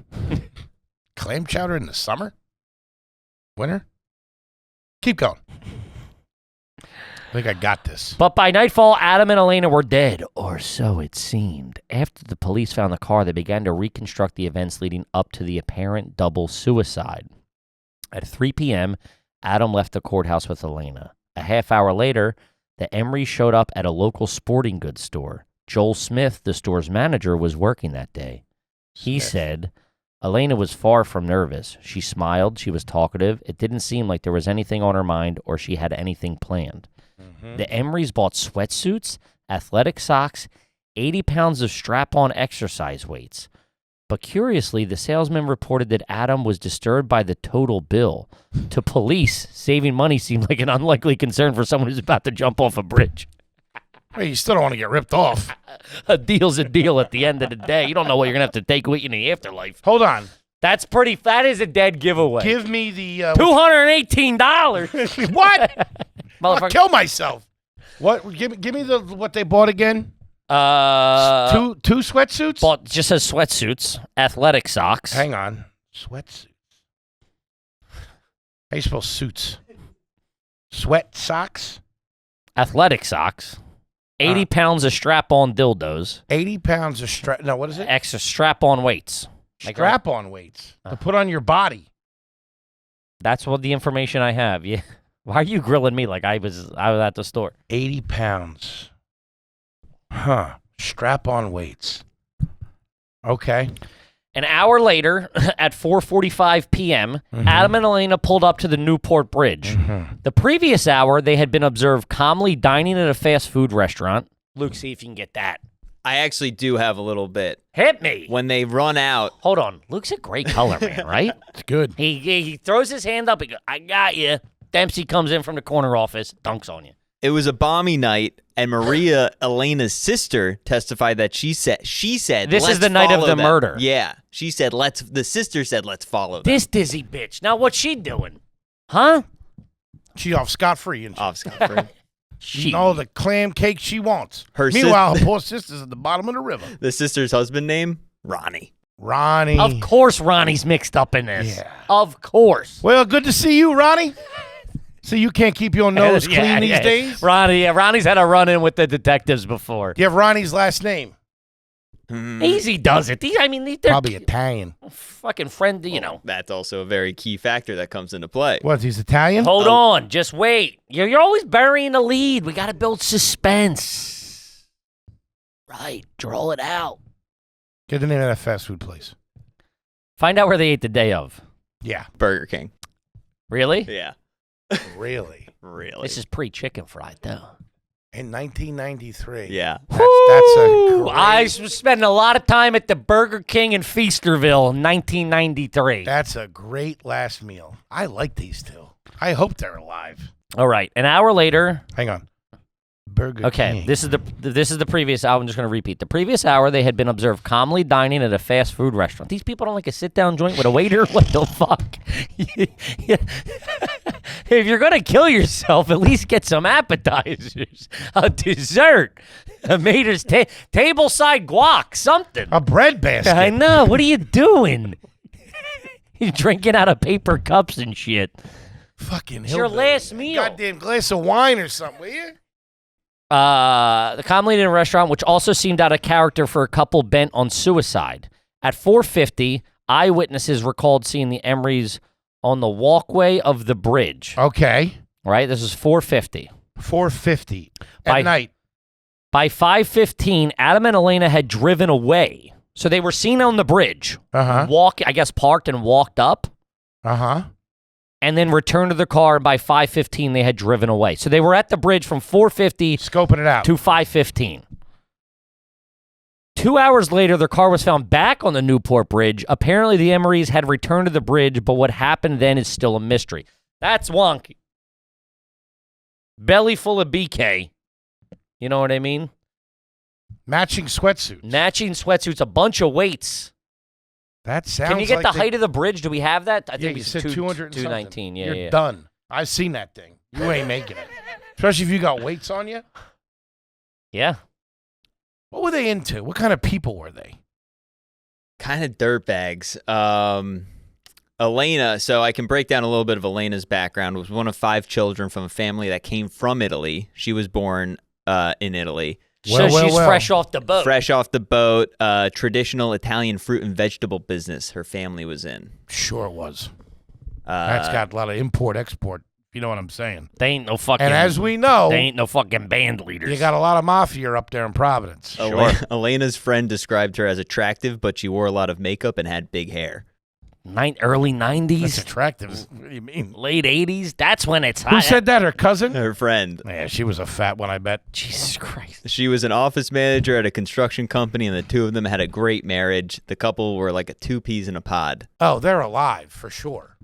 Speaker 2: Clam chowder in the summer? Winter? Keep going. I think I got this.
Speaker 3: But by nightfall, Adam and Elena were dead, or so it seemed. After the police found the car, they began to reconstruct the events leading up to the apparent double suicide. At 3 p.m., Adam left the courthouse with Elena. A half hour later, the Emrys showed up at a local sporting goods store. Joel Smith, the store's manager, was working that day. He said, Elena was far from nervous. She smiled. She was talkative. It didn't seem like there was anything on her mind or she had anything planned. The Emrys bought sweatsuits, athletic socks, 80 pounds of strap-on exercise weights. But curiously, the salesman reported that Adam was disturbed by the total bill. To police, saving money seemed like an unlikely concern for someone who's about to jump off a bridge.
Speaker 2: Hey, you still don't want to get ripped off.
Speaker 3: A deal's a deal at the end of the day. You don't know what you're going to have to take with you in the afterlife.
Speaker 2: Hold on.
Speaker 3: That is a dead giveaway.
Speaker 2: Give me the...
Speaker 3: $218.
Speaker 2: What? I'll
Speaker 3: Motherfucker.
Speaker 2: kill myself. What? Give me what they bought again. Two sweatsuits.
Speaker 3: Bought just says sweatsuits, athletic socks.
Speaker 2: Hang on. Sweatsuits. Baseball suits. Sweat socks.
Speaker 3: Athletic socks. 80 pounds of strap-on dildos.
Speaker 2: 80 pounds of strap. No, what is it?
Speaker 3: Extra strap-on weights.
Speaker 2: Strap-on weights to put on your body.
Speaker 3: That's what the information I have. Yeah. Why are you grilling me like I was at the store?
Speaker 2: 80 pounds. Huh. Strap-on weights. Okay.
Speaker 3: An hour later, at 4:45 p.m., Adam and Elena pulled up to the Newport Bridge. The previous hour, they had been observed calmly dining at a fast food restaurant. Luke, see if you can get that.
Speaker 4: I actually do have a little bit.
Speaker 3: Hit me.
Speaker 4: When they run out.
Speaker 3: Hold on. Luke's a great color man, right?
Speaker 2: It's good.
Speaker 3: He throws his hand up. He goes, I got you. Dempsey comes in from the corner office, dunks on you.
Speaker 4: It was a balmy night, and Maria, Elena's sister, testified that she said
Speaker 3: this is
Speaker 4: "Let's
Speaker 3: the night of
Speaker 4: follow
Speaker 3: the
Speaker 4: them."
Speaker 3: murder.
Speaker 4: Yeah, she said the sister said let's follow them.
Speaker 3: This dizzy bitch. Now what's she doing? Huh?
Speaker 2: She off scot-free. And
Speaker 4: Off scot-free.
Speaker 2: eating all the clam cake she wants.
Speaker 4: Her
Speaker 2: Meanwhile, her poor sister's at the bottom of the river.
Speaker 4: The sister's husband name? Ronnie.
Speaker 2: Ronnie.
Speaker 3: Of course Ronnie's mixed up in this.
Speaker 2: Yeah.
Speaker 3: Of course.
Speaker 2: Well, good to see you, Ronnie. So you can't keep your nose clean these days?
Speaker 3: Ronnie's had a run-in with the detectives before.
Speaker 2: Do you have Ronnie's last name?
Speaker 3: Easy does it. They're
Speaker 2: Probably Italian.
Speaker 3: fucking friend, you know.
Speaker 4: That's also a very key factor that comes into play.
Speaker 2: What, he's Italian?
Speaker 3: Hold on. Just wait. You're always burying the lead. We got to build suspense. Right. Draw it out.
Speaker 2: Get the name of that fast food place.
Speaker 3: Find out where they ate the day of.
Speaker 2: Yeah.
Speaker 4: Burger King.
Speaker 3: Really?
Speaker 4: Yeah.
Speaker 2: Really?
Speaker 4: Really.
Speaker 3: This is pre-chicken fried, though.
Speaker 2: In 1993.
Speaker 4: Yeah.
Speaker 2: That's a great,
Speaker 3: I was spending a lot of time at the Burger King in Feasterville in 1993.
Speaker 2: that's a great last meal. I like these two. I hope they're alive.
Speaker 3: All right. An hour later.
Speaker 2: Hang on. Burger
Speaker 3: Okay,
Speaker 2: King.
Speaker 3: this is the previous hour. I'm just going to repeat. The previous hour, they had been observed calmly dining at a fast food restaurant. These people don't like a sit-down joint with a waiter? What the fuck? If you're going to kill yourself, at least get some appetizers, a dessert, a mater's tableside guac, something.
Speaker 2: A bread basket.
Speaker 3: I know. What are you doing? You're drinking out of paper cups and shit.
Speaker 2: Fucking
Speaker 3: It's your
Speaker 2: hillbilly.
Speaker 3: last meal.
Speaker 2: Goddamn glass of wine or something, will you?
Speaker 3: The calmly in a restaurant, which also seemed out of character for a couple bent on suicide. At 4:50, eyewitnesses recalled seeing the Emorys on the walkway of the bridge.
Speaker 2: Okay.
Speaker 3: Right? This is 4:50.
Speaker 2: 4:50
Speaker 3: By-
Speaker 2: at night.
Speaker 3: By 5:15, Adam and Elena had driven away. So they were seen on the bridge. I guess parked and walked up. And then returned to the car, and by 5:15, they had driven away. So they were at the bridge from 4:50
Speaker 2: Scoping it out.
Speaker 3: to 5:15. 2 hours later, their car was found back on the Newport Bridge. Apparently, the Emorys had returned to the bridge, but what happened then is still a mystery. That's wonky. Belly full of BK. You know what I mean?
Speaker 2: Matching sweatsuits.
Speaker 3: Matching sweatsuits, a bunch of weights.
Speaker 2: That sounds
Speaker 3: Can you get
Speaker 2: like
Speaker 3: the height of the bridge? Do we have that? I
Speaker 2: Yeah,
Speaker 3: think
Speaker 2: you
Speaker 3: it's
Speaker 2: said 200 and
Speaker 3: 219.
Speaker 2: something.
Speaker 3: Yeah,
Speaker 2: You're
Speaker 3: yeah.
Speaker 2: done. I've seen that thing. You ain't making it. Especially if you got weights on you.
Speaker 3: Yeah.
Speaker 2: What were they into? What kind of people were they?
Speaker 4: Kind of dirtbags. Elena, so I can break down a little bit of Elena's background, was one of 5 children from a family that came from Italy. She was born in Italy.
Speaker 3: So she's fresh off the boat.
Speaker 4: Fresh off the boat, traditional Italian fruit and vegetable business her family was in.
Speaker 2: Sure it was. That's got a lot of import-export. You know what I'm saying?
Speaker 3: They ain't no fucking.
Speaker 2: And as we know,
Speaker 3: they ain't no fucking band leaders.
Speaker 2: you got a lot of mafia up there in Providence.
Speaker 4: Elena's friend described her as attractive, but she wore a lot of makeup and had big hair.
Speaker 3: Early 90s.
Speaker 2: That's attractive. What do you mean?
Speaker 3: Late 80s. That's when it's hot.
Speaker 2: Who said that? Her cousin?
Speaker 4: Her friend.
Speaker 2: Yeah, she was a fat one, I bet.
Speaker 3: Jesus Christ.
Speaker 4: She was an office manager at a construction company, and the two of them had a great marriage. The couple were like a 2 peas in a pod.
Speaker 2: Oh, they're alive for sure.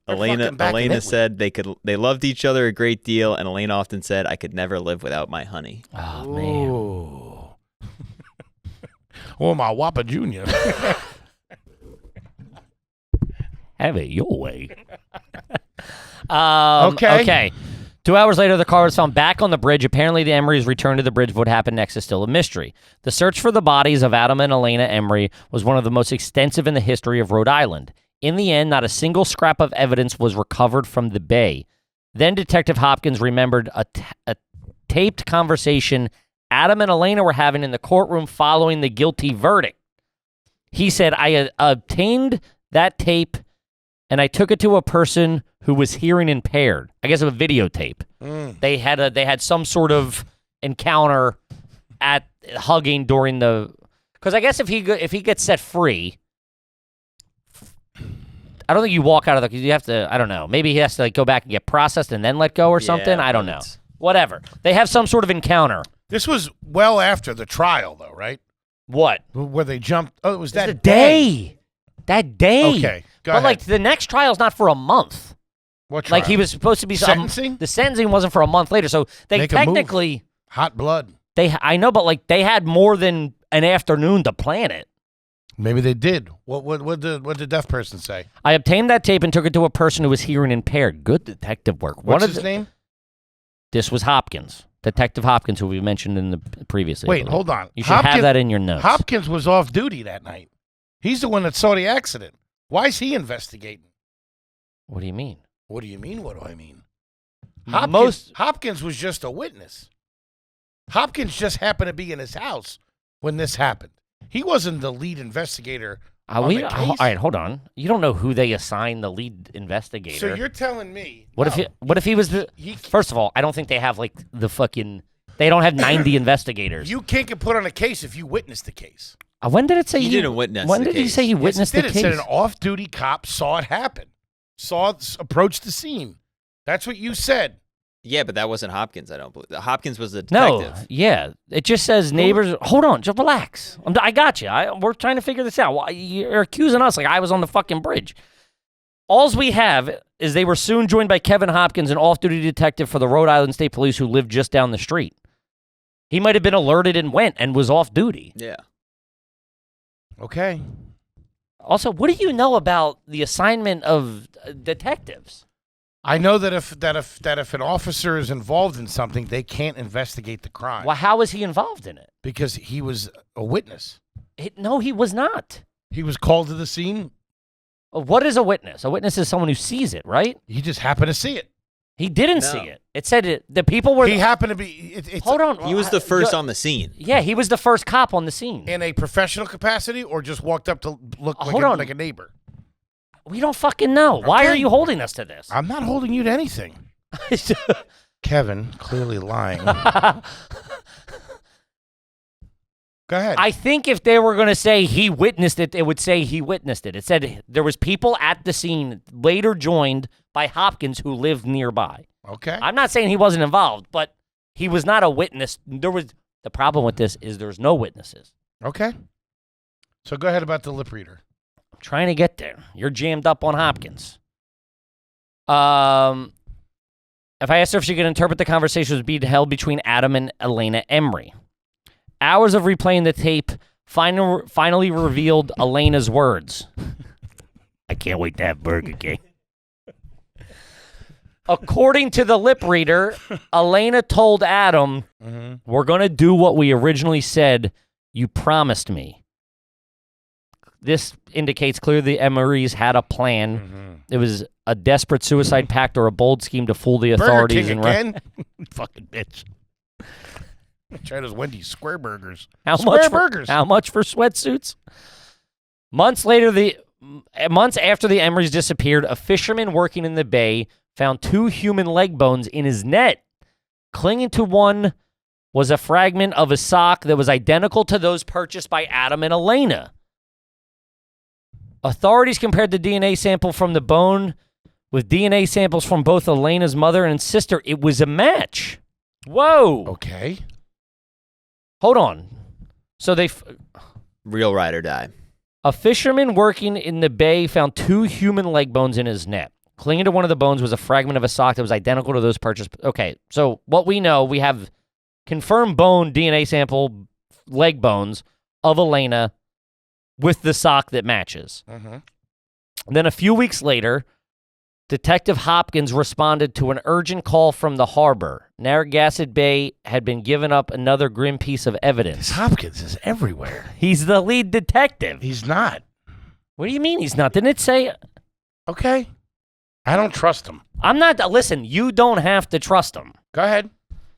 Speaker 2: They're fucking back in
Speaker 4: Elena
Speaker 2: Italy.
Speaker 4: said they loved each other a great deal, and Elena often said, "I could never live without my honey."
Speaker 3: Oh, man.
Speaker 2: Ooh. Oh, my Whopper Jr.
Speaker 3: Have it your way.
Speaker 2: Okay.
Speaker 3: Okay. 2 hours later, the car was found back on the bridge. Apparently, the Emorys returned to the bridge. What happened next is still a mystery. The search for the bodies of Adam and Elena Emory was one of the most extensive in the history of Rhode Island. In the end, not a single scrap of evidence was recovered from the bay. Then Detective Hopkins remembered a taped conversation Adam and Elena were having in the courtroom following the guilty verdict. He said, I obtained that tape and I took it to a person who was hearing impaired. I guess a videotape. They had some sort of encounter at hugging during the, because I guess if he gets set free, I don't think you walk out of the, you have to, I don't know. Maybe he has to like go back and get processed and then let go or something. I don't know. Whatever. They have some sort of encounter.
Speaker 2: This was well after the trial, though, right?
Speaker 3: What?
Speaker 2: Where they jumped. Oh, it was that
Speaker 3: day. That day.
Speaker 2: Okay, go
Speaker 3: ahead.
Speaker 2: But
Speaker 3: like the next trial's not for a month.
Speaker 2: What trial?
Speaker 3: Like he was supposed to be
Speaker 2: sentencing.
Speaker 3: The sentencing wasn't for a month later, so they
Speaker 2: Make
Speaker 3: technically
Speaker 2: hot blood.
Speaker 3: I know, but like they had more than an afternoon to plan it.
Speaker 2: Maybe they did. What did the deaf person say?
Speaker 3: I obtained that tape and took it to a person who was hearing impaired. Good detective work.
Speaker 2: What's his name?
Speaker 3: This was Hopkins. Detective Hopkins, who we mentioned in the previous.
Speaker 2: Wait, hold on.
Speaker 3: You should have that in your notes.
Speaker 2: Hopkins was off duty that night. He's the one that saw the accident. Why is he investigating?
Speaker 3: What do you mean?
Speaker 2: What do you mean? What do I mean? Hopkins was just a witness. Hopkins just happened to be in his house when this happened. He wasn't the lead investigator on the case.
Speaker 3: All right, hold on. You don't know who they assigned the lead investigator.
Speaker 2: So you're telling me?
Speaker 3: What if he was the? First of all, I don't think they have like the fucking. They don't have 90 investigators.
Speaker 2: You can't get put on a case if you witnessed the case.
Speaker 3: When did it say
Speaker 4: he didn't witness?
Speaker 3: When did he say he witnessed the case?
Speaker 2: It said an off-duty cop saw it happen, approach the scene. That's what you said.
Speaker 4: Yeah, but that wasn't Hopkins, I don't believe. Hopkins was the detective.
Speaker 3: No, yeah. It just says neighbors. Hold on, just relax. I got you. We're trying to figure this out. You're accusing us like I was on the fucking bridge. Alls we have is they were soon joined by Kevin Hopkins, an off-duty detective for the Rhode Island State Police who lived just down the street. He might have been alerted and went and was off duty.
Speaker 4: Yeah.
Speaker 2: Okay.
Speaker 3: Also, what do you know about the assignment of detectives?
Speaker 2: I know that if an officer is involved in something, they can't investigate the crime.
Speaker 3: Well, how was he involved in it?
Speaker 2: Because he was a witness.
Speaker 3: No, he was not.
Speaker 2: He was called to the scene.
Speaker 3: What is a witness? A witness is someone who sees it, right?
Speaker 2: He just happened to see it.
Speaker 3: He didn't see it. It said the people were.
Speaker 2: He happened to be.
Speaker 3: Hold on.
Speaker 4: He was the first on the scene.
Speaker 3: Yeah, he was the first cop on the scene.
Speaker 2: In a professional capacity, or just walked up to look like a neighbor.
Speaker 3: We don't fucking know. Okay. Why are you holding us to this?
Speaker 2: I'm not holding you to anything. Kevin, clearly lying. Go ahead.
Speaker 3: I think if they were going to say he witnessed it, it would say he witnessed it. It said there was people at the scene, later joined by Hopkins, who lived nearby.
Speaker 2: Okay.
Speaker 3: I'm not saying he wasn't involved, but he was not a witness. The problem with this is there's no witnesses.
Speaker 2: Okay. So go ahead about the lip reader.
Speaker 3: I'm trying to get there. You're jammed up on Hopkins. If I asked her if she could interpret the conversation was being held between Adam and Elena Emery. Hours of replaying the tape finally revealed Elena's words. I can't wait to have Burger King. According to the lip reader, Elena told Adam, we're going to do what we originally said. You promised me. This indicates clearly the Emerys had a plan. It was a desperate suicide pact or a bold scheme to fool the authorities.
Speaker 2: Burger King again? Fucking bitch. Try those Wendy's square burgers.
Speaker 3: How much for sweatsuits? Months after the Emerys disappeared, a fisherman working in the bay found 2 human leg bones in his net. Clinging to one was a fragment of a sock that was identical to those purchased by Adam and Elena. Authorities compared the DNA sample from the bone with DNA samples from both Elena's mother and sister. It was a match. Whoa.
Speaker 2: Okay.
Speaker 3: Hold on. So
Speaker 4: Real ride or die.
Speaker 3: A fisherman working in the bay found 2 human leg bones in his net. Clinging to one of the bones was a fragment of a sock that was identical to those purchased. Okay, so what we know, we have confirmed bone DNA sample, leg bones of Elena with the sock that matches. Then a few weeks later, Detective Hopkins responded to an urgent call from the harbor. Narragansett Bay had been given up another grim piece of evidence.
Speaker 2: This Hopkins is everywhere.
Speaker 3: He's the lead detective.
Speaker 2: He's not.
Speaker 3: What do you mean he's not? Didn't it say...
Speaker 2: Okay. I don't trust him.
Speaker 3: I'm not. Listen, you don't have to trust him.
Speaker 2: Go ahead.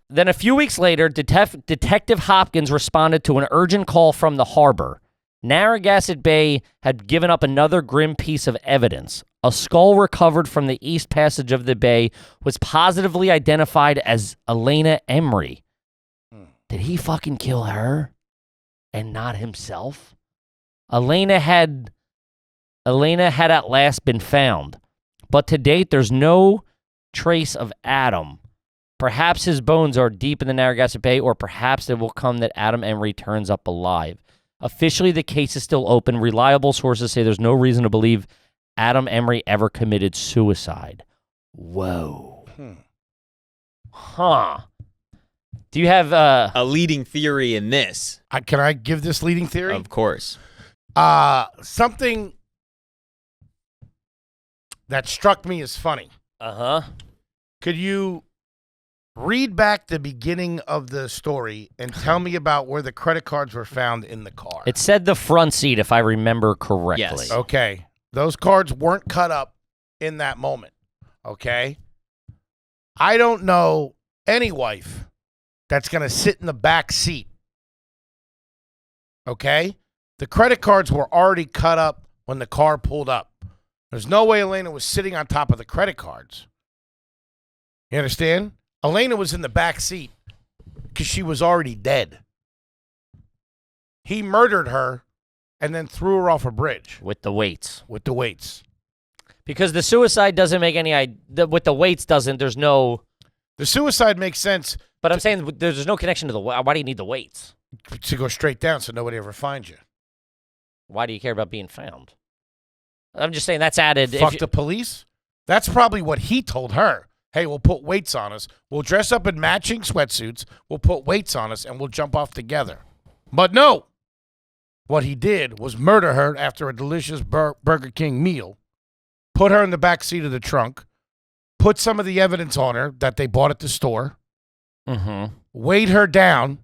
Speaker 3: Then a few weeks later, Detective Hopkins responded to an urgent call from the harbor. Narragansett Bay had given up another grim piece of evidence. A skull recovered from the east passage of the bay was positively identified as Elena Emery. Did he fucking kill her and not himself? Elena had at last been found, but to date there's no trace of Adam. Perhaps his bones are deep in the Narragansett Bay, or perhaps it will come that Adam Emery turns up alive. Officially, the case is still open. Reliable sources say there's no reason to believe Adam Emery ever committed suicide. Whoa. Huh. Do you have
Speaker 4: a leading theory in this?
Speaker 2: Can I give this leading theory?
Speaker 4: Of course.
Speaker 2: Something that struck me as funny.
Speaker 3: Uh-huh.
Speaker 2: Could you read back the beginning of the story and tell me about where the credit cards were found in the car?
Speaker 3: It said the front seat, if I remember correctly.
Speaker 4: Yes.
Speaker 2: Okay. Those cards weren't cut up in that moment. Okay? I don't know any wife that's going to sit in the back seat. Okay? The credit cards were already cut up when the car pulled up. There's no way Elena was sitting on top of the credit cards. You understand? Elena was in the back seat because she was already dead. He murdered her and then threw her off a bridge.
Speaker 3: With the weights.
Speaker 2: With the weights.
Speaker 3: Because the suicide doesn't make any idea. With the weights doesn't, there's no.
Speaker 2: The suicide makes sense.
Speaker 3: But I'm saying there's no connection to the. Why do you need the weights?
Speaker 2: To go straight down so nobody ever finds you.
Speaker 3: Why do you care about being found? I'm just saying that's added.
Speaker 2: Fuck the police? That's probably what he told her. Hey, we'll put weights on us. We'll dress up in matching sweatsuits. We'll put weights on us, and we'll jump off together. But no. What he did was murder her after a delicious Burger King meal, put her in the back seat of the trunk, put some of the evidence on her that they bought at the store, weighed her down,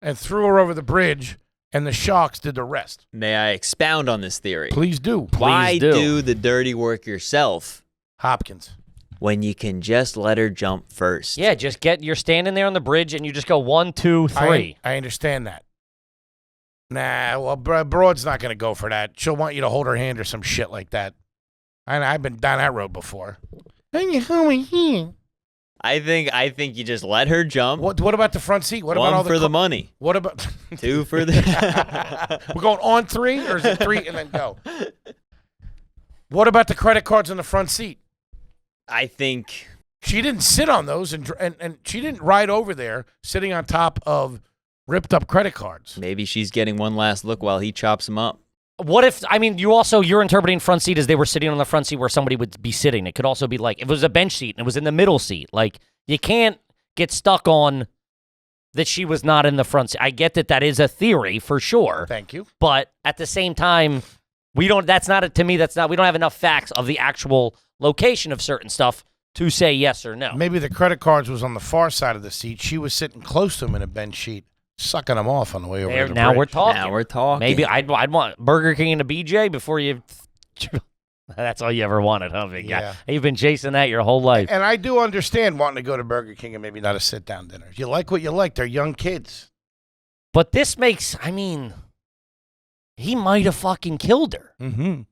Speaker 2: and threw her over the bridge, and the sharks did the rest.
Speaker 4: May I expound on this theory?
Speaker 2: Please do.
Speaker 4: Why do the dirty work yourself?
Speaker 2: Hopkins.
Speaker 4: When you can just let her jump first.
Speaker 3: Yeah, you're standing there on the bridge and you just go 1, 2, 3.
Speaker 2: I understand that. Nah, well, Broad's not going to go for that. She'll want you to hold her hand or some shit like that. I've been down that road before.
Speaker 4: I think you just let her jump.
Speaker 2: What about the front seat? What
Speaker 4: One
Speaker 2: about all
Speaker 4: for the money.
Speaker 2: What about
Speaker 4: 2 for the?
Speaker 2: We're going on 3, or is it 3 and then go? What about the credit cards in the front seat?
Speaker 4: I think
Speaker 2: she didn't sit on those, and she didn't ride over there sitting on top of ripped up credit cards.
Speaker 4: Maybe she's getting one last look while he chops them up.
Speaker 3: What if, I mean, you're interpreting front seat as they were sitting on the front seat where somebody would be sitting. It could also be like, if it was a bench seat and it was in the middle seat, like, you can't get stuck on that she was not in the front seat. I get that is a theory for sure.
Speaker 2: Thank you.
Speaker 3: But at the same time, we don't have enough facts of the actual location of certain stuff to say yes or no.
Speaker 2: Maybe the credit cards was on the far side of the seat. She was sitting close to him in a bench sheet, sucking them off on the way over to the
Speaker 3: now
Speaker 2: bridge.
Speaker 3: we're talking. Maybe I'd want Burger King and a BJ before you. That's all you ever wanted, huh, big guy?
Speaker 2: Yeah.
Speaker 3: You've been chasing that your whole life.
Speaker 2: And I do understand wanting to go to Burger King and maybe not a sit-down dinner. You like what you like. They're young kids.
Speaker 3: But this makes, he might have fucking killed her.
Speaker 2: Mm-hmm.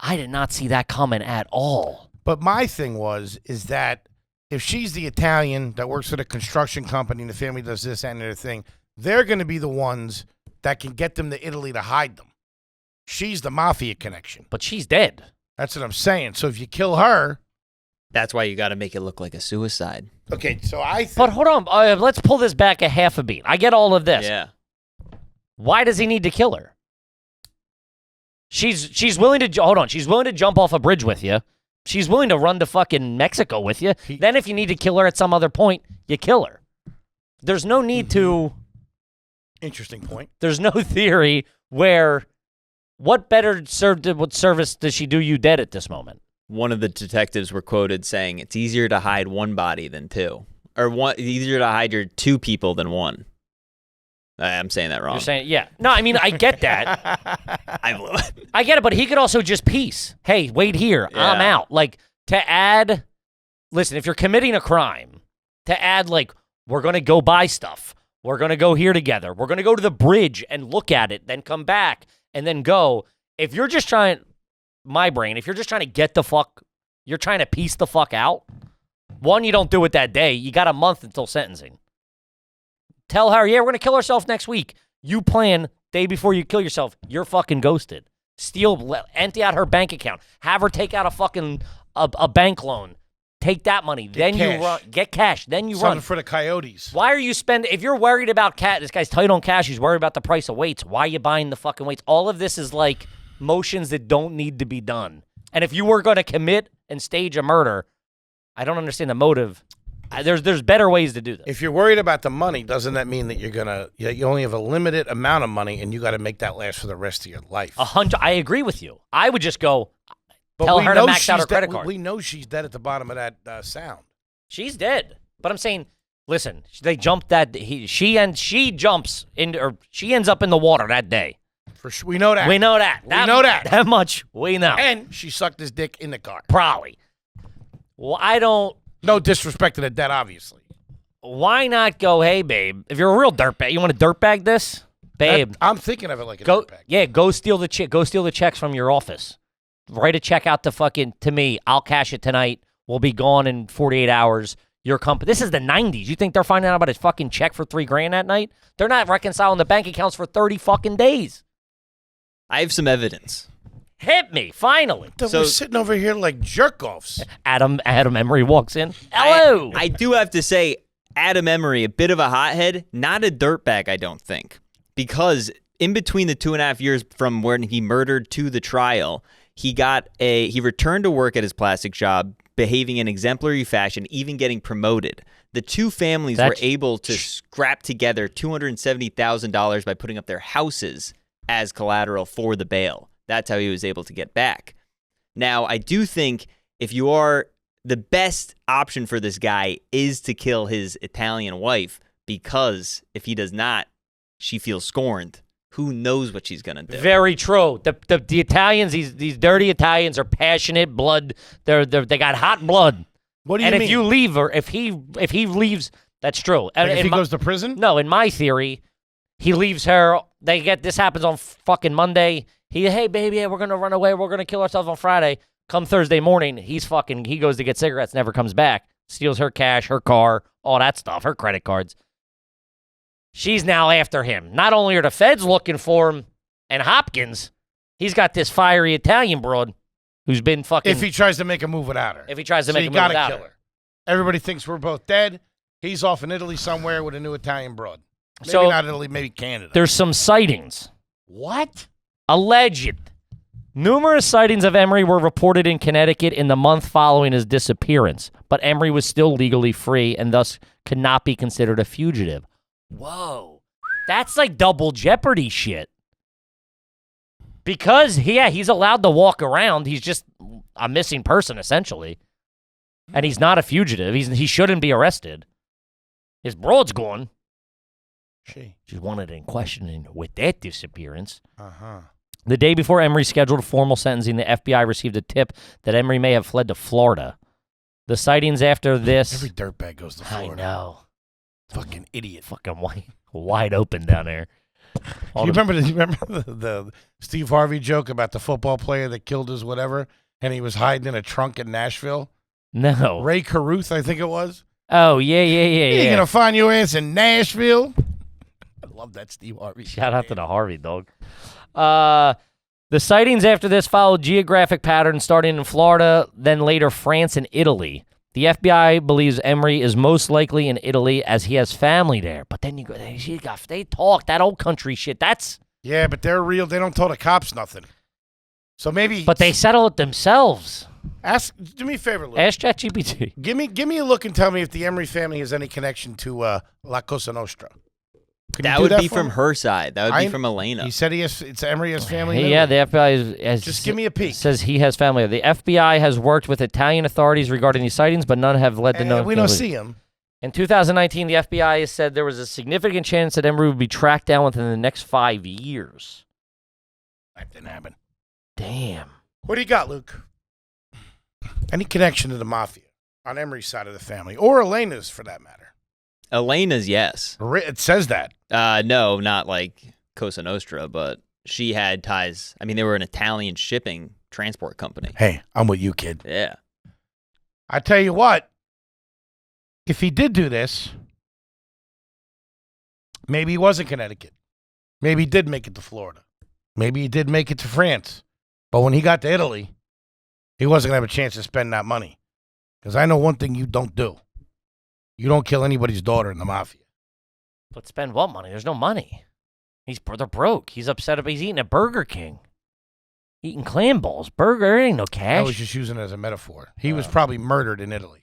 Speaker 3: I did not see that coming at all.
Speaker 2: But my thing is that if she's the Italian that works for the construction company and the family does this and the other thing, they're going to be the ones that can get them to Italy to hide them. She's the mafia connection.
Speaker 3: But she's dead.
Speaker 2: That's what I'm saying. So if you kill her.
Speaker 4: That's why you got to make it look like a suicide.
Speaker 2: Okay, so I think.
Speaker 3: But hold on. Let's pull this back a half a beat. I get all of this.
Speaker 4: Yeah.
Speaker 3: Why does he need to kill her? She's willing to hold on. She's willing to jump off a bridge with you. She's willing to run to fucking Mexico with you. Then if you need to kill her at some other point, you kill her. There's no need to.
Speaker 2: Interesting point.
Speaker 3: There's no theory where. What better service does she do you dead at this moment?
Speaker 4: One of the detectives were quoted saying, "It's easier to hide one body than two, or easier to hide your two people than one." I'm saying that wrong.
Speaker 3: You're saying, yeah. No, I mean, I get that.
Speaker 4: I blew it.
Speaker 3: I get it, but he could also just peace. Hey, wait here.
Speaker 4: Yeah.
Speaker 3: I'm out. Like, to add, listen, if you're committing a crime, to add, like, we're going to go buy stuff. We're going to go here together. We're going to go to the bridge and look at it, then come back and then go. If you're just trying, my brain, if you're just trying to get the fuck, you're trying to piece the fuck out, one, you don't do it that day. You got a month until sentencing. Tell her, yeah, we're going to kill ourselves next week. You plan day before you kill yourself. You're fucking ghosted. Empty out her bank account. Have her take out a fucking a bank loan. Take that money. Then you run. Get cash. Then you run.
Speaker 2: Something for the coyotes.
Speaker 3: Why are you spending? If you're worried about this guy's tight on cash. He's worried about the price of weights. Why are you buying the fucking weights? All of this is like motions that don't need to be done. And if you were going to commit and stage a murder, I don't understand the motive. There's better ways to do this.
Speaker 2: If you're worried about the money, doesn't that mean that you only have a limited amount of money and you got to make that last for the rest of your life?
Speaker 3: 100. I agree with you. I would just go.
Speaker 2: But
Speaker 3: tell her to max out her credit card.
Speaker 2: We know she's dead at the bottom of that sound.
Speaker 3: She's dead. But I'm saying, listen, they jumped that. She jumps in, or she ends up in the water that day.
Speaker 2: For sure, we know that.
Speaker 3: We know that.
Speaker 2: We know that.
Speaker 3: That much we know.
Speaker 2: And she sucked his dick in the car.
Speaker 3: Probably. Well, I don't.
Speaker 2: No disrespect to the dead, obviously.
Speaker 3: Why not go, hey, babe, if you're a real dirtbag, you want to dirtbag this? Babe.
Speaker 2: I'm thinking of it like a dirtbag.
Speaker 3: Yeah, go steal the checks from your office. Write a check out to me. I'll cash it tonight. We'll be gone in 48 hours. Your company. This is the 90s. You think they're finding out about his fucking check for $3,000 that night? They're not reconciling the bank accounts for 30 fucking days.
Speaker 4: I have some evidence.
Speaker 3: Hit me, finally.
Speaker 2: We're sitting over here like jerk-offs.
Speaker 3: Adam Emery walks in. Hello.
Speaker 4: I do have to say, Adam Emery, a bit of a hothead, not a dirtbag, I don't think. Because in between the 2.5 years from when he murdered to the trial, he returned to work at his plastic job, behaving in exemplary fashion, even getting promoted. The two families were able to scrap together $270,000 by putting up their houses as collateral for the bail. That's how he was able to get back. Now, I do think the best option for this guy is to kill his Italian wife, because if he does not, she feels scorned. Who knows what she's gonna do?
Speaker 3: Very true. The Italians, these dirty Italians, are passionate blood. They got hot blood.
Speaker 2: What do you mean?
Speaker 3: And if you leave her, if he leaves, that's true.
Speaker 2: Like if he goes to prison?
Speaker 3: No, in my theory, he leaves her. This happens on fucking Monday. Hey baby, we're gonna run away. We're gonna kill ourselves on Friday. Come Thursday morning, he goes to get cigarettes, never comes back. Steals her cash, her car, all that stuff, her credit cards. She's now after him. Not only are the feds looking for him and Hopkins, he's got this fiery Italian broad who's been fucking.
Speaker 2: If he tries to make a move without her.
Speaker 3: If he tries to make a move
Speaker 2: without
Speaker 3: without
Speaker 2: kill
Speaker 3: her.
Speaker 2: her. Everybody thinks we're both dead. He's off in Italy somewhere with a new Italian broad. Maybe not Italy, maybe Canada.
Speaker 3: There's some sightings.
Speaker 2: What?
Speaker 3: Alleged. Numerous sightings of Emery were reported in Connecticut in the month following his disappearance, but Emery was still legally free and thus could not be considered a fugitive. Whoa. That's like double jeopardy shit. Because, he's allowed to walk around. He's just a missing person, essentially. And he's not a fugitive. He shouldn't be arrested. His broad's gone. She's wanted in questioning with that disappearance.
Speaker 2: Uh-huh.
Speaker 3: The day before Emery scheduled formal sentencing, the FBI received a tip that Emery may have fled to Florida. The sightings after this...
Speaker 2: Every dirtbag goes to Florida.
Speaker 3: I know.
Speaker 2: Fucking idiot.
Speaker 3: Fucking wide open down there.
Speaker 2: Do you remember the Steve Harvey joke about the football player that killed his whatever, and he was hiding in a trunk in Nashville?
Speaker 3: No.
Speaker 2: Ray Caruth, I think it was.
Speaker 3: Oh, yeah.
Speaker 2: You're going to find your ass in Nashville? I love that Steve Harvey.
Speaker 3: Shout out to the Harvey dog. The sightings after this followed geographic patterns starting in Florida, then later France and Italy. The FBI believes Emery is most likely in Italy as he has family there. But then they talk that old country shit.
Speaker 2: Yeah, but they're real. They don't tell the cops nothing. So maybe.
Speaker 3: But they settle it themselves.
Speaker 2: Do me a favor, Luke.
Speaker 3: Ask ChatGPT.
Speaker 2: Give me a look and tell me if the Emery family has any connection to La Cosa Nostra.
Speaker 4: That would be from her side. That would be from Elena.
Speaker 2: He said it's Emery has family.
Speaker 3: Yeah, the FBI has
Speaker 2: just give me a peek.
Speaker 3: Says he has family. The FBI has worked with Italian authorities regarding these sightings, but none have led to no.
Speaker 2: We don't see him.
Speaker 3: In 2019, the FBI has said there was a significant chance that Emery would be tracked down within the next 5 years.
Speaker 2: That didn't happen.
Speaker 3: Damn.
Speaker 2: What do you got, Luke? Any connection to the mafia on Emery's side of the family, or Elena's for that matter?
Speaker 4: Elena's, yes.
Speaker 2: It says that.
Speaker 4: No, not like Cosa Nostra, but she had ties. I mean, they were an Italian shipping transport company.
Speaker 2: Hey, I'm with you, kid.
Speaker 4: Yeah.
Speaker 2: I tell you what, if he did do this, maybe he was in Connecticut. Maybe he did make it to Florida. Maybe he did make it to France. But when he got to Italy, he wasn't going to have a chance to spend that money. Because I know one thing you don't do. You don't kill anybody's daughter in the mafia.
Speaker 3: But spend what money? There's no money. They're broke. He's upset about he's eating at Burger King. Eating clam balls. Burger, there ain't no cash.
Speaker 2: I was just using it as a metaphor. He was probably murdered in Italy.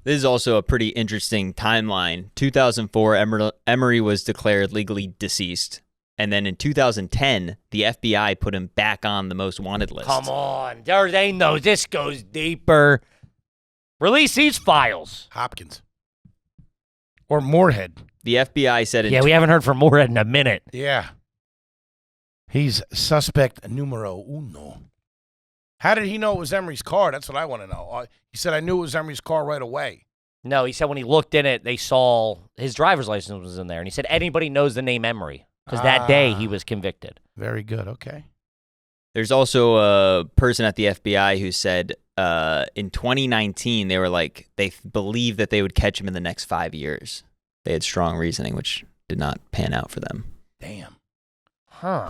Speaker 4: This is also a pretty interesting timeline. 2004, Emery was declared legally deceased. And then in 2010, the FBI put him back on the most wanted list.
Speaker 3: Come on. There ain't no. This goes deeper. Release these files.
Speaker 2: Hopkins. Or Moorhead.
Speaker 4: The FBI said
Speaker 3: Yeah, we haven't heard from Moorhead in a minute.
Speaker 2: Yeah. He's suspect numero uno. How did he know it was Emery's car? That's what I want to know. He said, I knew it was Emery's car right away.
Speaker 3: No, he said when he looked in it, they saw his driver's license was in there. And he said anybody knows the name Emery. Because that day he was convicted.
Speaker 2: Very good. Okay.
Speaker 4: There's also a person at the FBI who said in 2019, they were like, they believed that they would catch him in the next 5 years. They had strong reasoning, which did not pan out for them.
Speaker 2: Damn.
Speaker 3: Huh.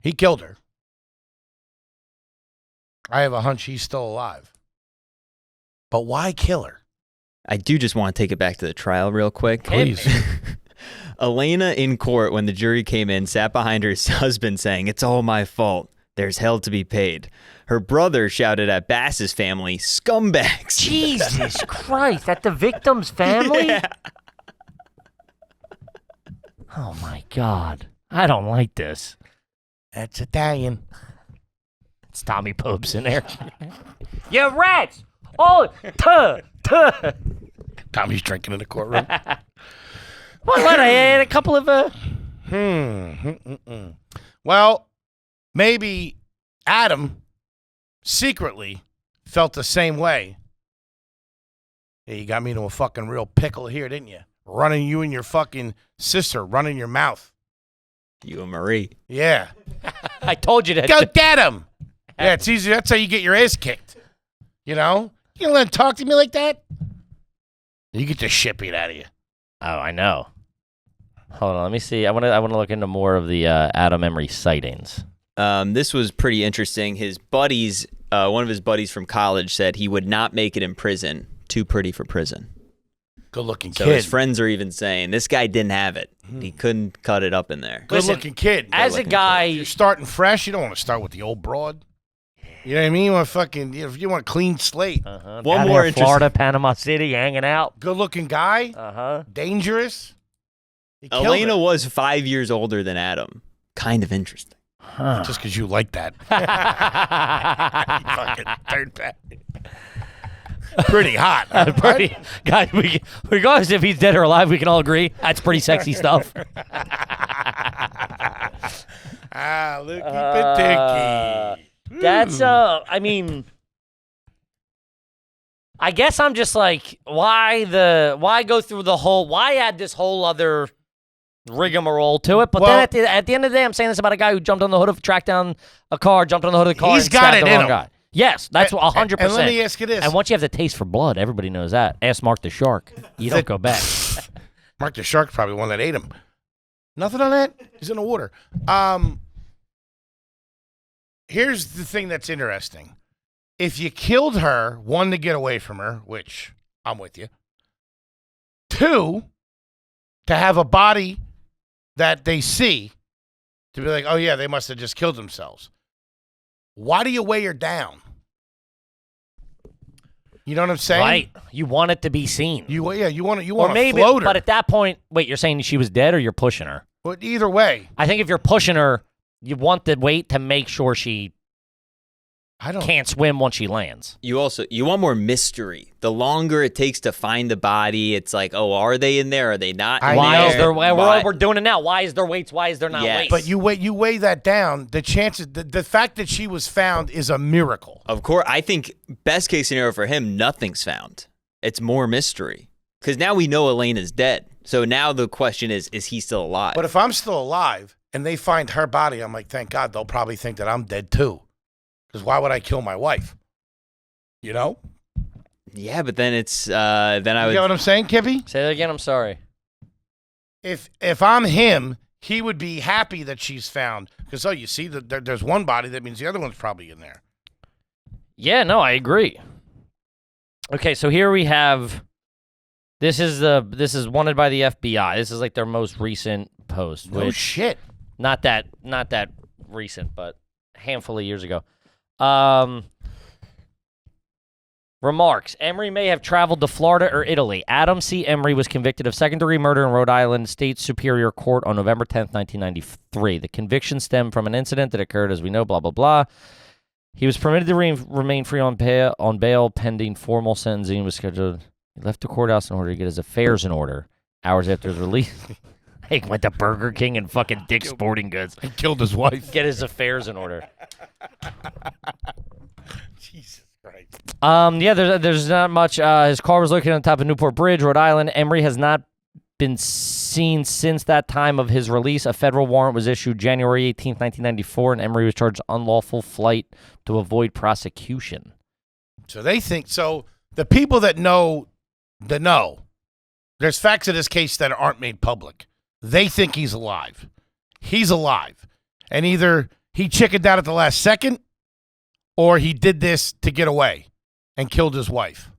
Speaker 2: He killed her. I have a hunch he's still alive. But why kill her?
Speaker 4: I do just want to take it back to the trial real quick.
Speaker 2: Please.
Speaker 4: Elena in court, when the jury came in, sat behind her husband saying, "It's all my fault. There's hell to be paid." Her brother shouted at Bass's family, "Scumbags."
Speaker 3: Jesus Christ. At the victim's family?
Speaker 4: Yeah.
Speaker 3: Oh, my God. I don't like this.
Speaker 2: That's Italian.
Speaker 3: It's Tommy Popes in there. You rats! Oh, tuh.
Speaker 2: Tommy's drinking in the courtroom.
Speaker 3: What? I had a couple of...
Speaker 2: Well, maybe Adam secretly felt the same way. Hey, you got me into a fucking real pickle here, didn't you? Running you and your fucking sister, running your mouth.
Speaker 4: You and Marie.
Speaker 2: Yeah.
Speaker 3: I told you to...
Speaker 2: Go get him. Yeah, it's easy. That's how you get your ass kicked. You know? You gonna let him talk to me like that? You get the shit beat out of you.
Speaker 3: Oh, I know. Hold on, let me see. I want to look into more of the Adam Emery sightings.
Speaker 4: This was pretty interesting. His buddies, one of his buddies from college said he would not make it in prison. Too pretty for prison.
Speaker 2: Good-looking
Speaker 4: So
Speaker 2: kid.
Speaker 4: his friends are even saying, this guy didn't have it. He couldn't cut it up in there.
Speaker 2: Good-looking kid.
Speaker 3: As a guy...
Speaker 2: You're starting fresh. You don't want to start with the old broad. You know what I mean? You want fucking, if you want a clean slate.
Speaker 4: One more interesting.
Speaker 3: Florida, Panama City, hanging out.
Speaker 2: Good-looking guy.
Speaker 3: Uh-huh.
Speaker 2: Dangerous. He killed
Speaker 4: Elena
Speaker 2: her.
Speaker 4: was 5 years older than Adam. Kind of interesting.
Speaker 3: Huh.
Speaker 2: Just because you like that. You fucking dirtbag. Pretty hot.
Speaker 3: Pretty, guys, regardless if he's dead or alive, we can all agree that's pretty sexy stuff.
Speaker 2: Looky Paticky.
Speaker 3: That's I mean, I guess I'm just like, why go through the whole, why add this whole other rigmarole to it? But
Speaker 2: Well,
Speaker 3: then at the end of the day, I'm saying this about a guy who jumped on the hood of, tracked down a car, jumped on the hood of the car,
Speaker 2: He's
Speaker 3: and
Speaker 2: got
Speaker 3: stabbed
Speaker 2: it
Speaker 3: the
Speaker 2: in
Speaker 3: wrong
Speaker 2: him.
Speaker 3: guy. Yes, that's 100%.
Speaker 2: And let me ask you this.
Speaker 3: And once you have the taste for blood, everybody knows that. Ask Mark the Shark. You don't go back.
Speaker 2: Mark the Shark's probably the one that ate him. Nothing on that? He's in the water. Here's the thing that's interesting. If you killed her, one, to get away from her, which I'm with you. Two, to have a body that they see, to be like, oh yeah, they must have just killed themselves. Why do you weigh her down? You know what I'm saying?
Speaker 3: Right. You want it to be seen.
Speaker 2: You want to
Speaker 3: Or maybe,
Speaker 2: float her.
Speaker 3: but at that point, wait, you're saying she was dead or you're pushing her?
Speaker 2: But either way,
Speaker 3: I think if you're pushing her, you want the weight to make sure she can't swim once she lands.
Speaker 4: You want more mystery. The longer it takes to find the body, it's like, oh, are they in there? Are they not?
Speaker 3: Why is there? We're doing it now. Why is there weights? Why is there not weights?
Speaker 2: But you weigh that down. The chances, the fact that she was found is a miracle.
Speaker 4: Of course, I think best case scenario for him, nothing's found. It's more mystery because now we know Elena's dead. So now the question is he still alive?
Speaker 2: But if I'm still alive and they find her body, I'm like, thank God. They'll probably think that I'm dead too. Because why would I kill my wife? You know?
Speaker 4: Yeah, but then it's then I would.
Speaker 2: You know what I'm saying, Kippy?
Speaker 3: Say that again. I'm sorry.
Speaker 2: If I'm him, he would be happy that she's found. Because you see that there's one body. That means the other one's probably in there.
Speaker 3: Yeah, no, I agree. Okay, so here we have. This is wanted by the FBI. This is like their most recent post.
Speaker 2: No shit.
Speaker 3: Not that recent, but a handful of years ago. Remarks. Emery may have traveled to Florida or Italy. Adam C. Emery was convicted of second-degree murder in Rhode Island State Superior Court on November 10th, 1993. The conviction stemmed from an incident that occurred, as we know, blah, blah, blah. He was permitted to remain free on bail pending formal sentencing. Was scheduled. He left the courthouse in order to get his affairs in order. Hours after his release, he went to Burger King and fucking Dick's Sporting Goods.
Speaker 2: He killed his wife.
Speaker 3: Get his affairs in order.
Speaker 2: Jesus Christ.
Speaker 3: Yeah, there's not much. His car was located on top of Newport Bridge, Rhode Island. Emery has not been seen since that time of his release. A federal warrant was issued January 18th, 1994, and Emery was charged unlawful flight to avoid prosecution.
Speaker 2: So they think so. The people that know. There's facts of this case that aren't made public. They think he's alive. He's alive. And either he chickened out at the last second or he did this to get away and killed his wife.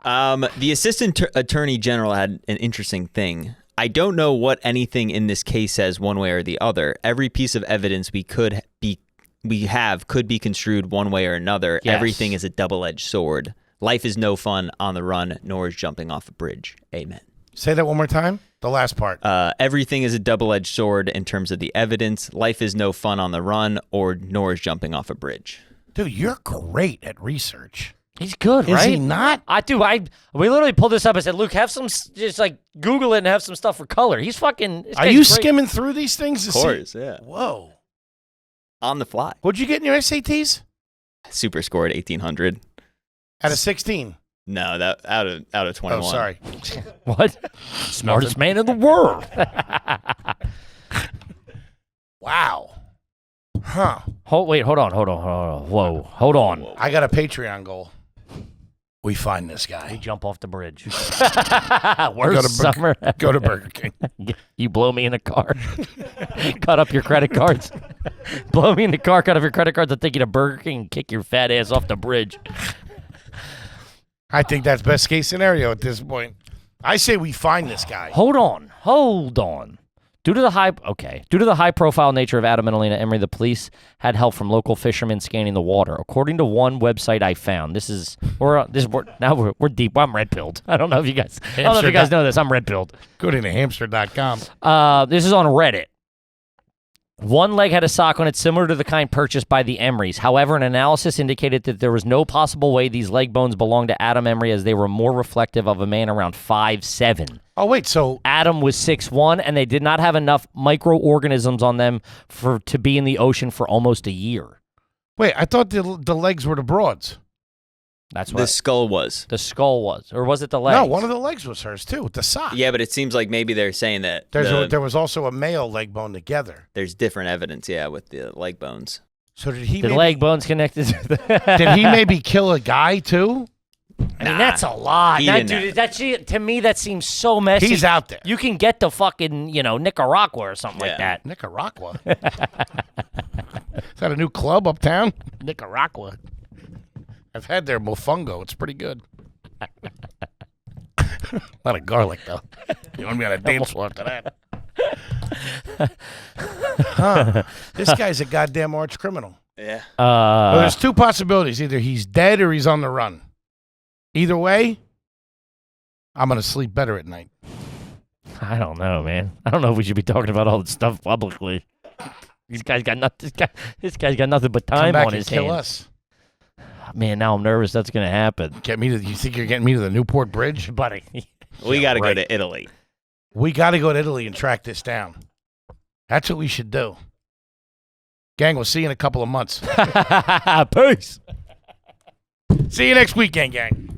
Speaker 4: The assistant attorney general had an interesting thing. I don't know what anything in this case says one way or the other. Every piece of evidence we have could be construed one way or another.
Speaker 3: Yes.
Speaker 4: Everything is a double-edged sword. Life is no fun on the run, nor is jumping off a bridge. Amen.
Speaker 2: Say that one more time. The last part.
Speaker 4: Everything is a double-edged sword in terms of the evidence. Life is no fun on the run, nor is jumping off a bridge.
Speaker 2: Dude, you're great at research.
Speaker 3: He's good, right?
Speaker 2: Is he not?
Speaker 3: We literally pulled this up. I said, Luke, have some, just like Google it and have some stuff for color. He's fucking.
Speaker 2: Are you skimming through these things?
Speaker 4: Of course, yeah.
Speaker 2: Whoa.
Speaker 4: On the fly.
Speaker 2: What'd you get in your SATs?
Speaker 4: Super scored 1800.
Speaker 2: Out of 16.
Speaker 4: No, that out of 21.
Speaker 2: Oh, sorry.
Speaker 3: What? Smartest man in the world.
Speaker 2: Wow. Huh.
Speaker 3: Hold on. Whoa, hold on.
Speaker 2: I got a Patreon goal. We find this guy.
Speaker 3: We jump off the bridge. Worst summer.
Speaker 2: Go to Burger King.
Speaker 3: You blow me in a car. Cut up your credit cards. Blow me in the car, cut up your credit cards. I'll take you to Burger King and kick your fat ass off the bridge.
Speaker 2: I think that's best case scenario at this point. I say we find this guy.
Speaker 3: Hold on. Due to the high profile nature of Adam and Elena Emery, the police had help from local fishermen scanning the water. According to one website I found, we're deep. I'm red pilled. I don't know if you guys know this. I'm red pilled.
Speaker 2: Go to hamster.com.
Speaker 3: This is on Reddit. One leg had a sock on it similar to the kind purchased by the Emrys. However, an analysis indicated that there was no possible way these leg bones belonged to Adam Emery, as they were more reflective of a man around 5'7".
Speaker 2: Oh, wait, so
Speaker 3: Adam was 6'1", and they did not have enough microorganisms on them to be in the ocean for almost a year.
Speaker 2: Wait, I thought the legs were the broads.
Speaker 3: That's what
Speaker 4: the skull was.
Speaker 3: The skull was. Or was it the leg?
Speaker 2: No, one of the legs was hers, too, with the sock.
Speaker 4: Yeah, but it seems like maybe they're saying that
Speaker 2: there was also a male leg bone together.
Speaker 4: There's different evidence, with the leg bones.
Speaker 2: So did he?
Speaker 3: The leg bones connected to the...
Speaker 2: Did he maybe kill a guy, too?
Speaker 3: I mean, that's a lot. To me, that seems so messy.
Speaker 2: He's out there.
Speaker 3: You can get to fucking, Nicaragua or something like that.
Speaker 2: Nicaragua? Is that a new club uptown? Nicaragua. I've had their mofongo. It's pretty good. A lot of garlic, though. You want me on a dance floor after that? This guy's a goddamn arch criminal.
Speaker 4: Yeah.
Speaker 2: Well, there's two possibilities. Either he's dead or he's on the run. Either way, I'm going to sleep better at night.
Speaker 3: I don't know, man. I don't know if we should be talking about all this stuff publicly. This guy's got nothing. This guy's got nothing but
Speaker 2: Come
Speaker 3: time
Speaker 2: back
Speaker 3: on
Speaker 2: and
Speaker 3: his
Speaker 2: kill
Speaker 3: hands.
Speaker 2: us.
Speaker 3: Man, now I'm nervous. That's gonna happen,
Speaker 2: You think you're getting me to the Newport Bridge?
Speaker 3: buddy.
Speaker 4: We got to go
Speaker 2: right.
Speaker 4: to Italy.
Speaker 2: We got to go to Italy and track this down. That's what we should do. Gang, we'll see you in a couple of months.
Speaker 3: Peace.
Speaker 2: See you next weekend, gang.